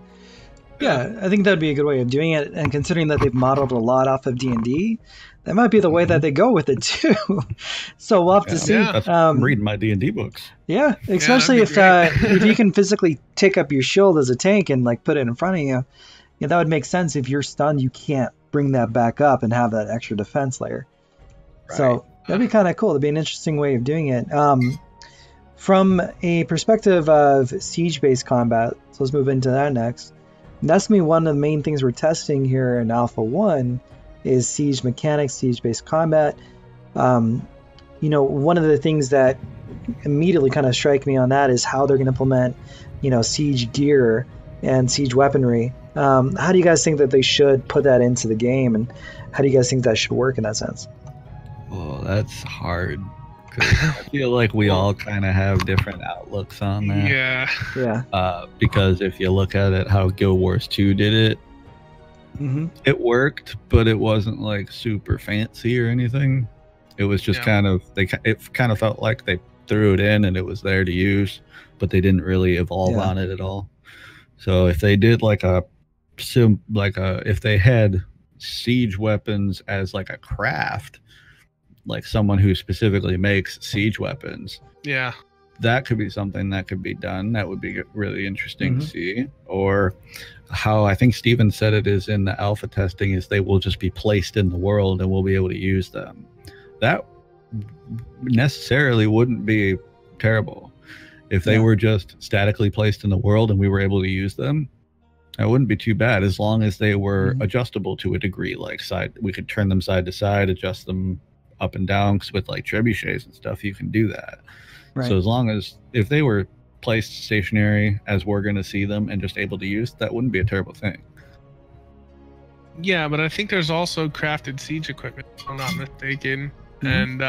Yeah, I think that'd be a good way of doing it. And considering that they've modeled a lot off of D&D, that might be the way that they go with it too. So we'll have to see. I'm reading my D&D books. Yeah, especially if you can physically take up your shield as a tank and like put it in front of you. Yeah, that would make sense. If you're stunned, you can't bring that back up and have that extra defense layer. Right. So that'd be kind of cool. That'd be an interesting way of doing it. From a perspective of siege-based combat, so let's move into that next. And that's going to be one of the main things we're testing here in Alpha 1 is siege mechanics, siege-based combat. One of the things that immediately kind of strike me on that is how they're going to implement, siege gear and siege weaponry. How do you guys think that they should put that into the game, and how do you guys think that should work in that sense? Well, that's hard. I feel like we all kind of have different outlooks on that. Yeah. Because if you look at it, how Guild Wars 2 did it, it worked, but it wasn't like super fancy or anything. It was just it kind of felt like they threw it in and it was there to use, but they didn't really evolve on it at all. So if they did if they had siege weapons as like a craft, like someone who specifically makes siege weapons, that could be something that could be done. That would be really interesting to see. Or how I think Steven said it is in the alpha testing is they will just be placed in the world and we'll be able to use them. That necessarily wouldn't be terrible. If they were just statically placed in the world and we were able to use them, that wouldn't be too bad, as long as they were adjustable to a degree. Like we could turn them side to side, adjust them up and down, because with like trebuchets and stuff, you can do that. Right. So as long as if they were placed stationary as we're going to see them and just able to use, that wouldn't be a terrible thing. Yeah, but I think there's also crafted siege equipment, if I'm not mistaken. Mhm.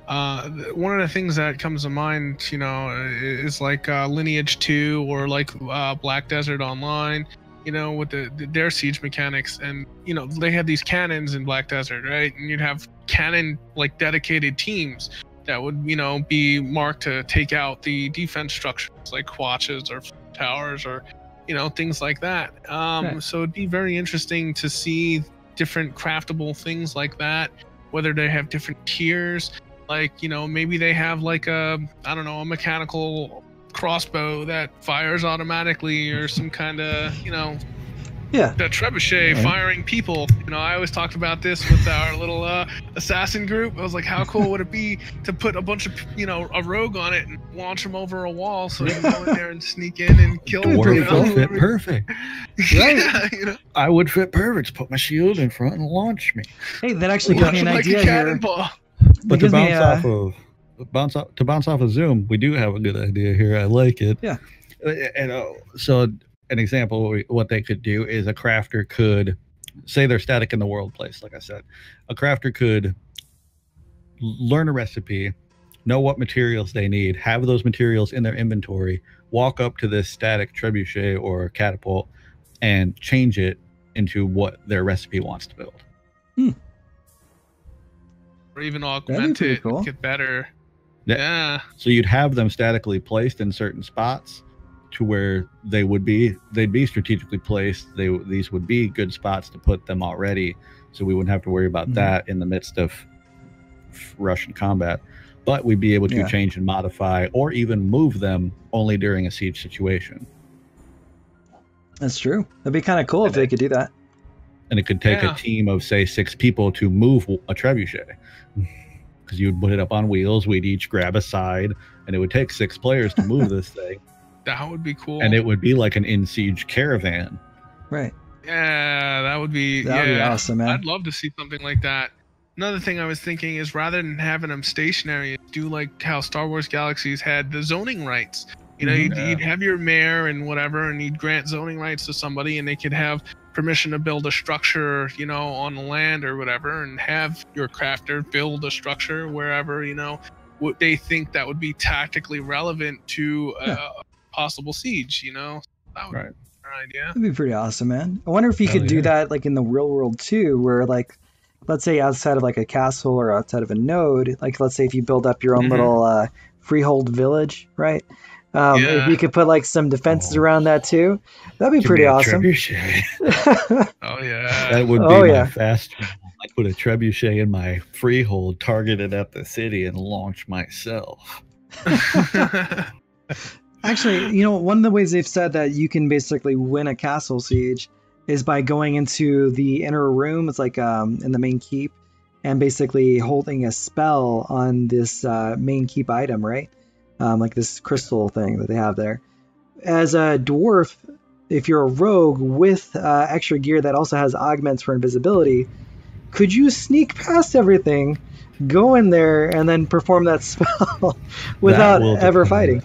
And one of the things that comes to mind, you know, is like Lineage 2 or like Black Desert Online, you know, with their siege mechanics. And, you know, they had these cannons in Black Desert, right? And you'd have cannon, like, dedicated teams that would, you know, be marked to take out the defense structures, like quatches or towers or, you know, things like that. Right. So it'd be very interesting to see different craftable things like that, whether they have different tiers. Like, you know, maybe they have like a, I don't know, a mechanical crossbow that fires automatically, or some kind of, you know, Yeah. that trebuchet firing people. You know, I always talked about this with our little assassin group. I was like, how cool would it be to put a bunch of, you know, a rogue on it and launch them over a wall so you can go in there and sneak in and kill them. Pretty Dwarf cool. would fit perfect. Yeah, you know, I would fit perfect. Just put my shield in front and launch me. Hey, that actually gives launch me an them like idea a here. cannonball. But to gives me, bounce off of Zoom, we do have a good idea here. I like it. Yeah. And so an example, what they could do is a crafter could say they're static in the world place. Like I said, a crafter could learn a recipe, know what materials they need, have those materials in their inventory, walk up to this static trebuchet or catapult and change it into what their recipe wants to build. Or even That'd augment be pretty it, cool. make it better. Yeah. Yeah. So you'd have them statically placed in certain spots to where they'd be strategically placed. These would be good spots to put them already, so we wouldn't have to worry about that in the midst of Russian combat. But we'd be able to change and modify, or even move them only during a siege situation. That's true. That'd be kind of cool if they could do that. And it could take a team of, say, 6 people to move a trebuchet, because you would put it up on wheels. We'd each grab a side, and it would take 6 players to move this thing. That would be cool. And it would be like an in-siege caravan. Right. Yeah, that would be awesome, man. I'd love to see something like that. Another thing I was thinking is, rather than having them stationary, do like how Star Wars Galaxies had the zoning rights. You know, you'd have your mayor and whatever, and you'd grant zoning rights to somebody, and they could have permission to build a structure, you know, on the land or whatever, and have your crafter build a structure wherever, you know, what they think that would be tactically relevant to possible siege, you know. That would be an idea. That'd be pretty awesome, man. I wonder if you could do that like in the real world too, where like, let's say outside of like a castle or outside of a node, like let's say if you build up your own little freehold village, right? If you could put like some defenses around that too, that'd be pretty awesome. Oh yeah, that would be my fast. I'd put a trebuchet in my freehold, targeted at the city, and launch myself. Actually, you know, one of the ways they've said that you can basically win a castle siege is by going into the inner room. It's like in the main keep, and basically holding a spell on this main keep item, right? Like this crystal thing that they have there. As a dwarf, if you're a rogue with extra gear that also has augments for invisibility, could you sneak past everything, go in there, and then perform that spell without ever fighting?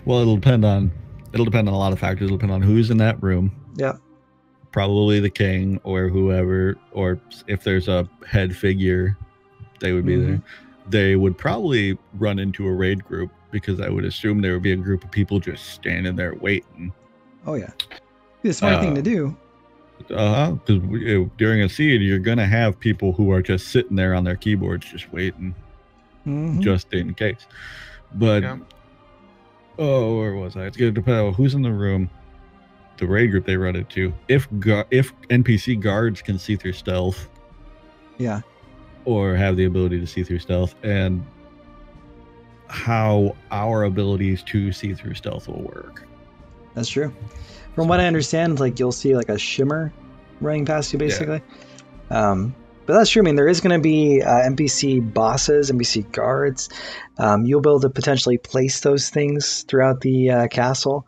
Well, it'll depend on a lot of factors. It'll depend on who's in that room. Yeah. Probably the king or whoever, or if there's a head figure, they would be there. They would probably run into a raid group, because I would assume there would be a group of people just standing there waiting. Oh yeah, be a smart thing to do. Because during a siege, you're gonna have people who are just sitting there on their keyboards, just waiting, just in case. But where was I? It's gonna depend on who's in the room, the raid group they run into. If NPC guards can see through stealth, or have the ability to see through stealth, and how our abilities to see through stealth will work. That's true. From what I understand, like you'll see like a shimmer running past you, basically. But that's true. I mean, there is going to be NPC bosses, NPC guards. You'll be able to potentially place those things throughout the castle.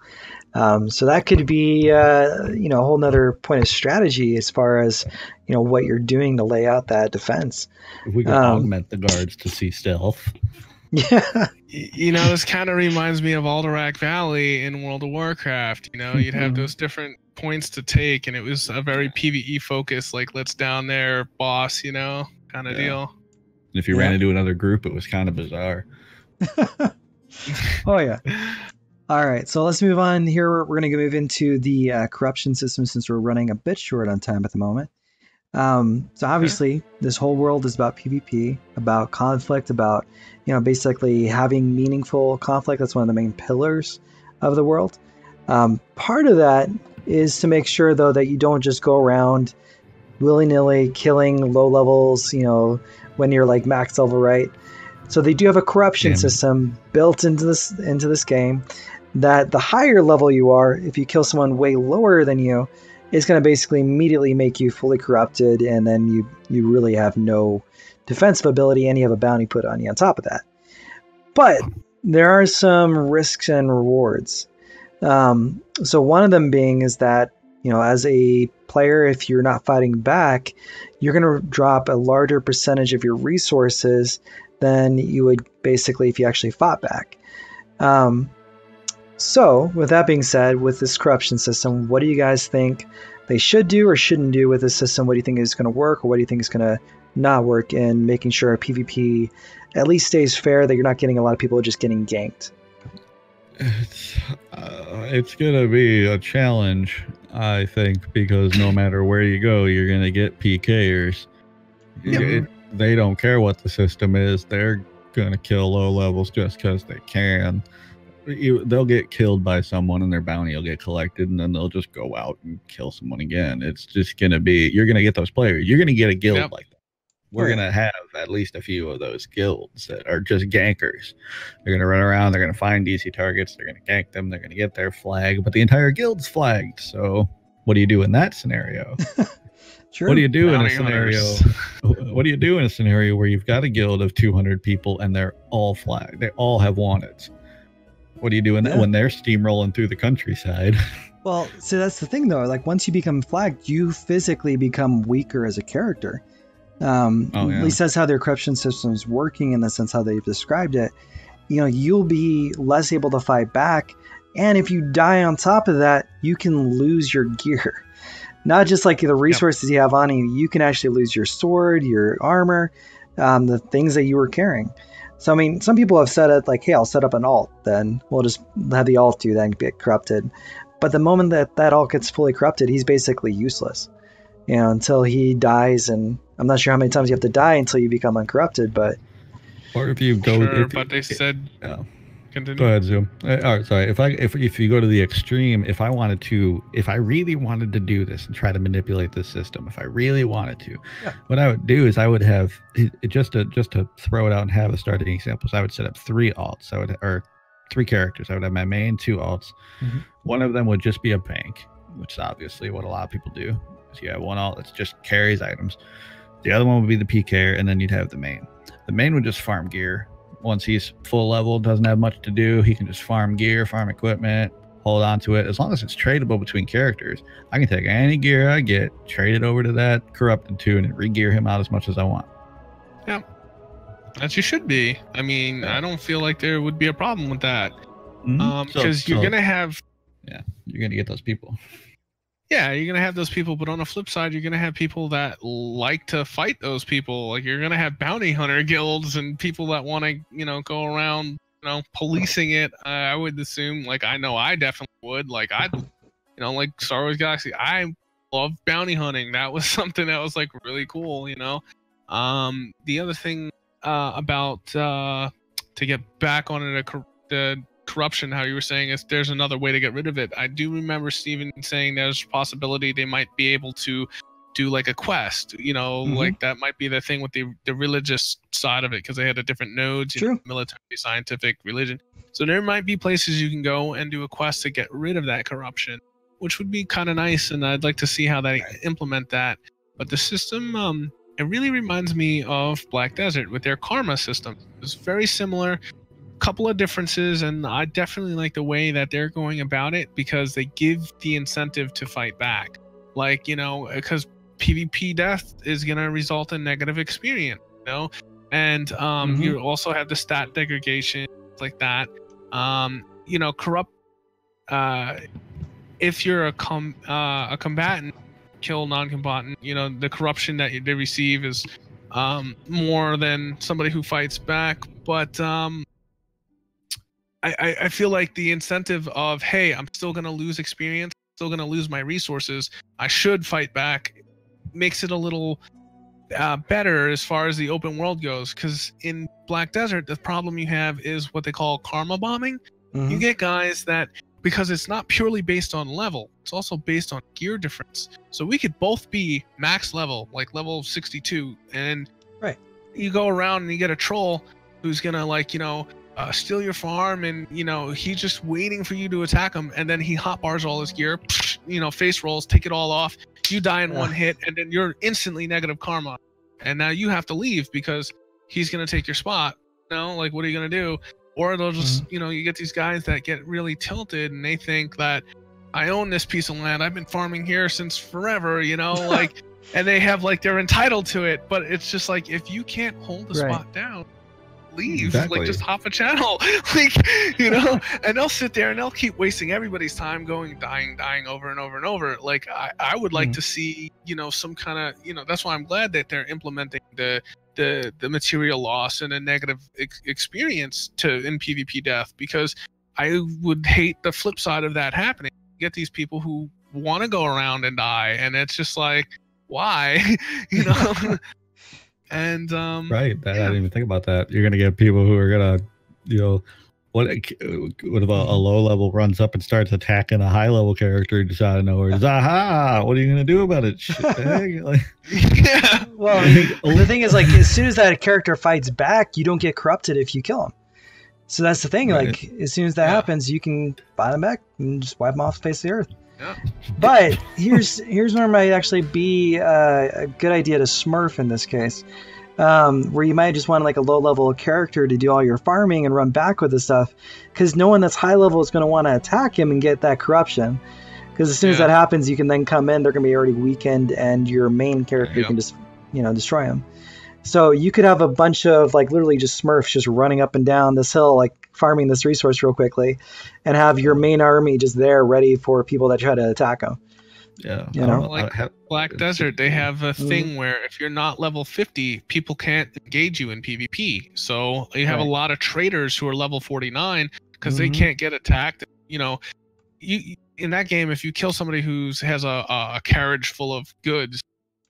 So that could be, you know, a whole nother point of strategy as far as, you know, what you're doing to lay out that defense. If we could augment the guards to see stealth. Yeah. This kind of reminds me of Alderac Valley in World of Warcraft. You'd have those different points to take, and it was a very PvE focus, like let's down there, boss, kind of deal. And if you ran into another group, it was kind of bizarre. Oh yeah. All right, so let's move on here. We're going to move into the corruption system since we're running a bit short on time at the moment. So obviously, this whole world is about PvP, about conflict, about basically having meaningful conflict. That's one of the main pillars of the world. Part of that is to make sure, though, that you don't just go around willy-nilly killing low levels, when you're like max level, right? So they do have a corruption system built into this game, that the higher level you are, if you kill someone way lower than you, it's going to basically immediately make you fully corrupted, and then you really have no defensive ability, and you have a bounty put on you on top of that. But there are some risks and rewards. So one of them being is that, as a player, if you're not fighting back, you're going to drop a larger percentage of your resources than you would basically if you actually fought back. So with that being said, with this corruption system, what do you guys think they should do or shouldn't do with this system? What do you think is going to work, or what do you think is going to not work in making sure PvP at least stays fair, that you're not getting a lot of people just getting ganked? It's going to be a challenge, I think, because no matter where you go, you're going to get PKers. They don't care what the system is. They're going to kill low levels just because they can. They'll get killed by someone and their bounty will get collected, and then they'll just go out and kill someone again. It's just going to be, you're going to get those players. You're going to get a guild like that. We're going to have at least a few of those guilds that are just gankers. They're going to run around. They're going to find DC targets. They're going to gank them. They're going to get their flag, but the entire guild's flagged. So what do you do in that scenario? True. What do you do in a scenario? What do you do in a scenario where you've got a guild of 200 people and they're all flagged? They all have wanteds. What do you do in that when they're steamrolling through the countryside? Well, so that's the thing, though. Like, once you become flagged, you physically become weaker as a character. At least that's how their corruption system is working, in the sense how they've described it. You'll be less able to fight back, and if you die on top of that, you can lose your gear. Not just like the resources you have on you, you can actually lose your sword, your armor, the things that you were carrying. So, I mean, some people have said it like, hey, I'll set up an alt, then we'll just have the alt do that and get corrupted. But the moment that alt gets fully corrupted, he's basically useless, until he dies. And I'm not sure how many times you have to die until you become uncorrupted, but... Or if you go... but they said... Continue. Go ahead, Zoom. Sorry. If you go to the extreme, if I really wanted to do this and try to manipulate this system, if I really wanted to, what I would do is I would have just to throw it out and have a starting example. So I would set up 3 alts. Or 3 characters. I would have my main 2 alts. Mm-hmm. One of them would just be a bank, which is obviously what a lot of people do. So you have one alt that just carries items. The other one would be the PK, and then you'd have the main. The main would just farm gear. Once he's full level, doesn't have much to do, he can just farm gear, farm equipment, hold on to it. As long as it's tradable between characters, I can take any gear I get, trade it over to that corrupted tune, and re-gear him out as much as I want. Yeah, as you should be. I mean, I don't feel like there would be a problem with that. Because you're going to have... Yeah, you're going to get those people. Yeah, you're going to have those people, but on the flip side, you're going to have people that like to fight those people. Like, you're going to have bounty hunter guilds and people that want to, go around, policing it. I would assume, like, I know I definitely would. Like, like Star Wars Galaxy, I love bounty hunting. That was something that was, like, really cool, The other thing about, to get back on the corruption, how you were saying, is there's another way to get rid of it. I do remember Steven saying there's a possibility they might be able to do like a quest, like that might be the thing with the religious side of it, because they had a different nodes, military, scientific, religion. So there might be places you can go and do a quest to get rid of that corruption, which would be kind of nice, and I'd like to see how they implement that. But the system, it really reminds me of Black Desert with their karma system. It's very similar. Couple of differences, and I definitely like the way that they're going about it, because they give the incentive to fight back. Like, because PvP death is going to result in negative experience, And you also have the stat degradation, like that. You know, corrupt. If you're a combatant, kill non-combatant, you know, the corruption that they receive is more than somebody who fights back. But I feel like the incentive of, hey, I'm still gonna lose experience, still gonna lose my resources, I should fight back, makes it a little better as far as the open world goes. Because in Black Desert, the problem you have is what they call karma bombing. You get guys that, because it's not purely based on level, it's also based on gear difference. So we could both be max level, like level 62, and you go around and you get a troll who's gonna, like, you know, steal your farm, and, you know, he's just waiting for you to attack him, and then he hotbars all his gear, you know, face rolls, take it all off, you die in one hit, and then you're instantly negative karma, and now you have to leave because he's gonna take your spot. You know, like, what are you gonna do? Or they'll just, you know, you get these guys that get really tilted and they think that, I own this piece of land, I've been farming here since forever, you know, like, and they have, like, they're entitled to it. But it's just like, if you can't hold the spot down, leave. Like, just hop a channel. Like, you know, and they'll sit there and they'll keep wasting everybody's time dying over and over and over. Like, I would like to see, you know, some kind of, you know, that's why I'm glad that they're implementing the material loss and a negative experience in PvP death, because I would hate the flip side of that happening. You get these people who want to go around and die, and it's just like, why? You know. And I didn't even think about that. You're gonna get people who are gonna, you know, what if a low level runs up and starts attacking a high level character just out of nowhere? Aha! What are you gonna do about it? Like, yeah. Well, the thing is, like, as soon as that character fights back, you don't get corrupted if you kill him. So that's the thing. Like, as soon as that happens, you can buy them back and just wipe them off the face of the earth. Yeah. But here's where it might actually be a good idea to smurf in this case, where you might just want, like, a low level character to do all your farming and run back with the stuff, because no one that's high level is going to want to attack him and get that corruption. Because as soon as that happens, you can then come in, they're going to be already weakened, and your main character can just, you know, destroy him. So you could have a bunch of, like, literally just smurfs just running up and down this hill, like, farming this resource real quickly, and have your main army just there ready for people that try to attack them. Yeah, you know, like Black Desert, they have a thing where if you're not level 50, people can't engage you in PvP. So you have a lot of traders who are level 49 because they can't get attacked. You know, you in that game, if you kill somebody who has a carriage full of goods,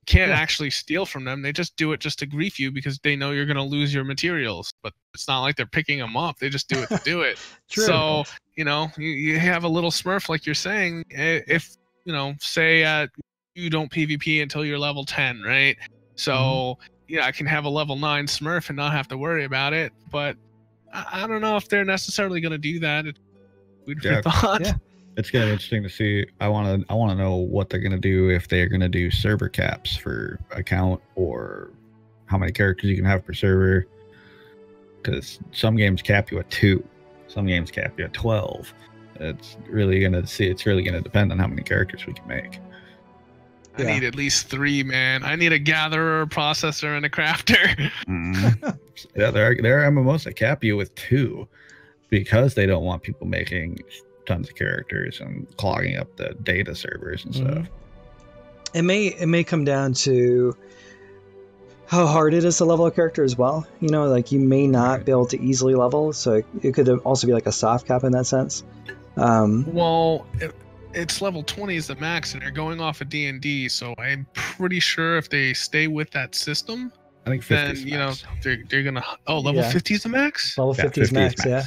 can't actually steal from them. They just do it just to grief you because they know you're going to lose your materials. But it's not like they're picking them up. They just do it to do it. True. So, you know, you have a little smurf, like you're saying. If, you know, say you don't PvP until you're level 10, right? So, yeah, I can have a level 9 smurf and not have to worry about it. But I don't know if they're necessarily going to do that. We'd thought. Yeah. It's gonna be interesting to see. I want to know what they're gonna do, if they're gonna do server caps for account, or how many characters you can have per server. Because some games cap you at 2, some games cap you at 12. It's really gonna depend on how many characters we can make. I need at least 3, man. I need a gatherer, a processor, and a crafter. Yeah, there are MMOs that cap you with 2 because they don't want people making tons of characters and clogging up the data servers and stuff. It may come down to how hard it is to level a character as well. You know, like, you may not be able to easily level, so it could also be like a soft cap in that sense. Well, it's level 20 is the max, and they're going off of D&D, so I'm pretty sure if they stay with that system, I think 50 then, you know, they're gonna level 50 is the max. Level 50 is max. Yeah.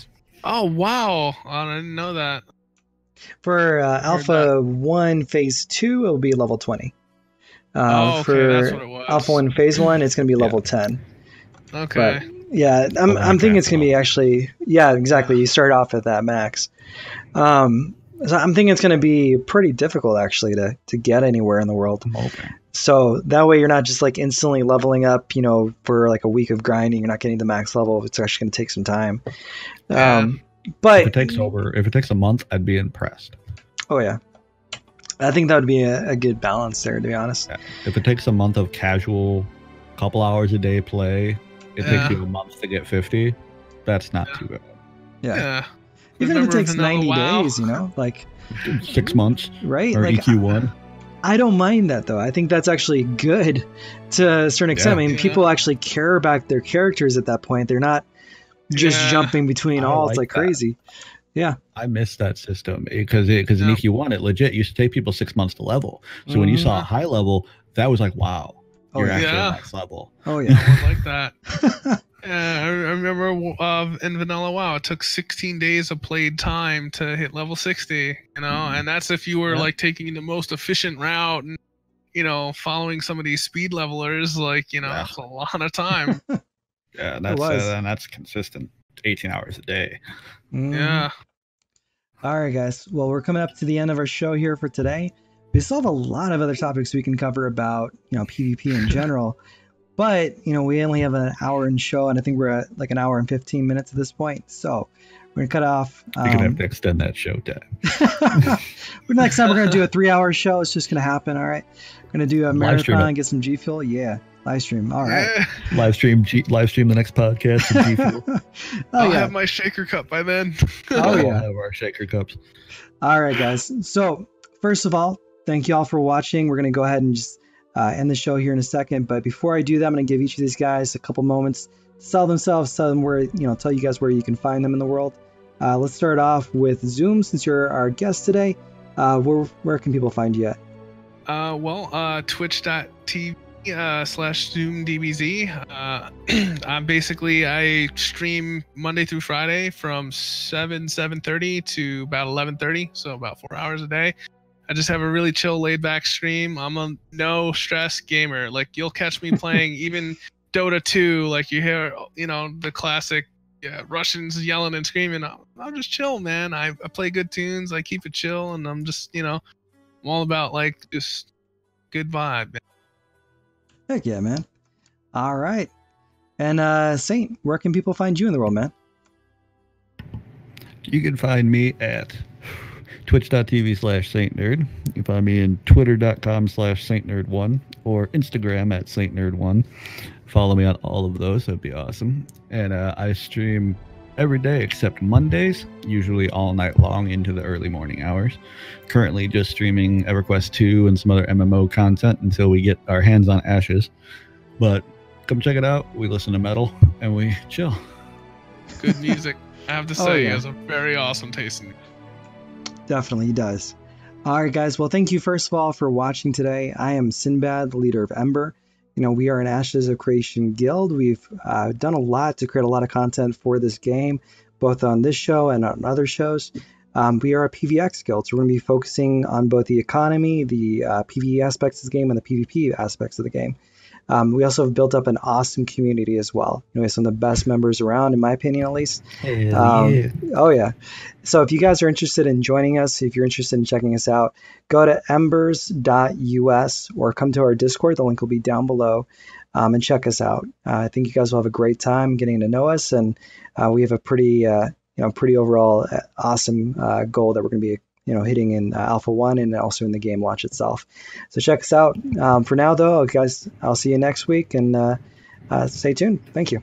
Oh wow! I didn't know that. For Alpha 1 Phase 2, it will be level 20. Okay, for that's what it was. Alpha 1 Phase 1, it's going to be level 10. Okay. But, yeah, I'm thinking it's going to be actually... Yeah, exactly. You start off at that max. So I'm thinking it's going to be pretty difficult, actually, to get anywhere in the world. Okay. So that way you're not just, like, instantly leveling up, you know, for, like, a week of grinding. You're not getting the max level. It's actually going to take some time. But if it takes a month, I'd be impressed. Oh yeah, I think that would be a good balance there, to be honest. Yeah. If it takes a month of casual, couple hours a day play, it takes you a month to get 50. That's not too bad. Yeah. Even if it Remember takes Vanilla 90 WoW? days, you know, like 6 months, right? or Like EQ1. I don't mind that though. I think that's actually good to a certain extent. Yeah. I mean, people actually care about their characters at that point. They're not just Yeah. jumping between I alts like like that. crazy. Yeah. I miss that system because in Yeah. EQ1 it legit used to take people 6 months to level. So when you saw a high level, that was like, wow, Oh, you're yeah. actually Yeah. next level. Oh Yeah, yeah. it was like that. Yeah, I remember in Vanilla WoW, it took 16 days of played time to hit level 60, you know, and that's if you were Yeah. like taking the most efficient route and, you know, following some of these speed levelers, like, you know, Yeah. it's a lot of time. Yeah, was. and that's consistent, 18 hours a day. Mhm. Yeah. All right, guys. Well, we're coming up to the end of our show here for today. We still have a lot of other topics we can cover about, you know, PvP in general. But, you know, we only have an hour in show, and I think we're at like an hour and 15 minutes at this point. So we're going to cut off. You're going to have to extend that show time. Next time we're going to do a 3-hour show. It's just going to happen. All right. We're going to do a marathon, get some G Fuel. Yeah. Live stream. All right. Yeah. Live stream the next podcast. And G Fuel. I'll yeah. have my shaker cup by then. Oh, We'll yeah. have our shaker cups. All right, guys. So first of all, thank you all for watching. We're going to go ahead and just end the show here in a second. But before I do that, I'm going to give each of these guys a couple moments to sell themselves, tell them where, you know, tell you guys where you can find them in the world. Let's start off with Zoom, since you're our guest today. Where can people find you at? Twitch.tv /ZoomDBZ. I stream Monday through Friday from 7:30 to about 11:30, so about 4 hours a day. I just have a really chill, laid back stream. I'm a no stress gamer. Like, you'll catch me playing even Dota 2, like you hear, you know, the classic Russians yelling and screaming. I'm just chill, man. I play good tunes. I keep it chill, and I'm just, you know, I'm all about like just good vibe, man. Heck yeah, man. All right. And Saint, where can people find you in the world, man? You can find me at twitch.tv/SaintNerd. You can find me in twitter.com/SaintNerd1 or Instagram at SaintNerd1. Follow me on all of those. That'd be awesome. And I stream every day except Mondays, usually all night long into the early morning hours. Currently just streaming EverQuest 2 and some other MMO content until we get our hands on Ashes. But come check it out. We listen to metal and we chill. Good music. I have to say, yeah. he has a very awesome taste in music. Definitely does. All right, guys. Well, thank you first of all for watching today. I am Sinbad, the leader of Ember. You know, we are an Ashes of Creation guild. We've done a lot to create a lot of content for this game, both on this show and on other shows. We are a PVX guild, so we're going to be focusing on both the economy, the PvE aspects of the game, and the PvP aspects of the game. We also have built up an awesome community as well. You know, we have some of the best members around, in my opinion, at least. Yeah. Oh, yeah. So if you guys are interested in joining us, if you're interested in checking us out, go to embers.us or come to our Discord. The link will be down below, and check us out. I think you guys will have a great time getting to know us, and we have a pretty overall awesome goal that we're going to be hitting in Alpha 1 and also in the game launch itself. So check us out. For now, though, guys, I'll see you next week, and stay tuned. Thank you.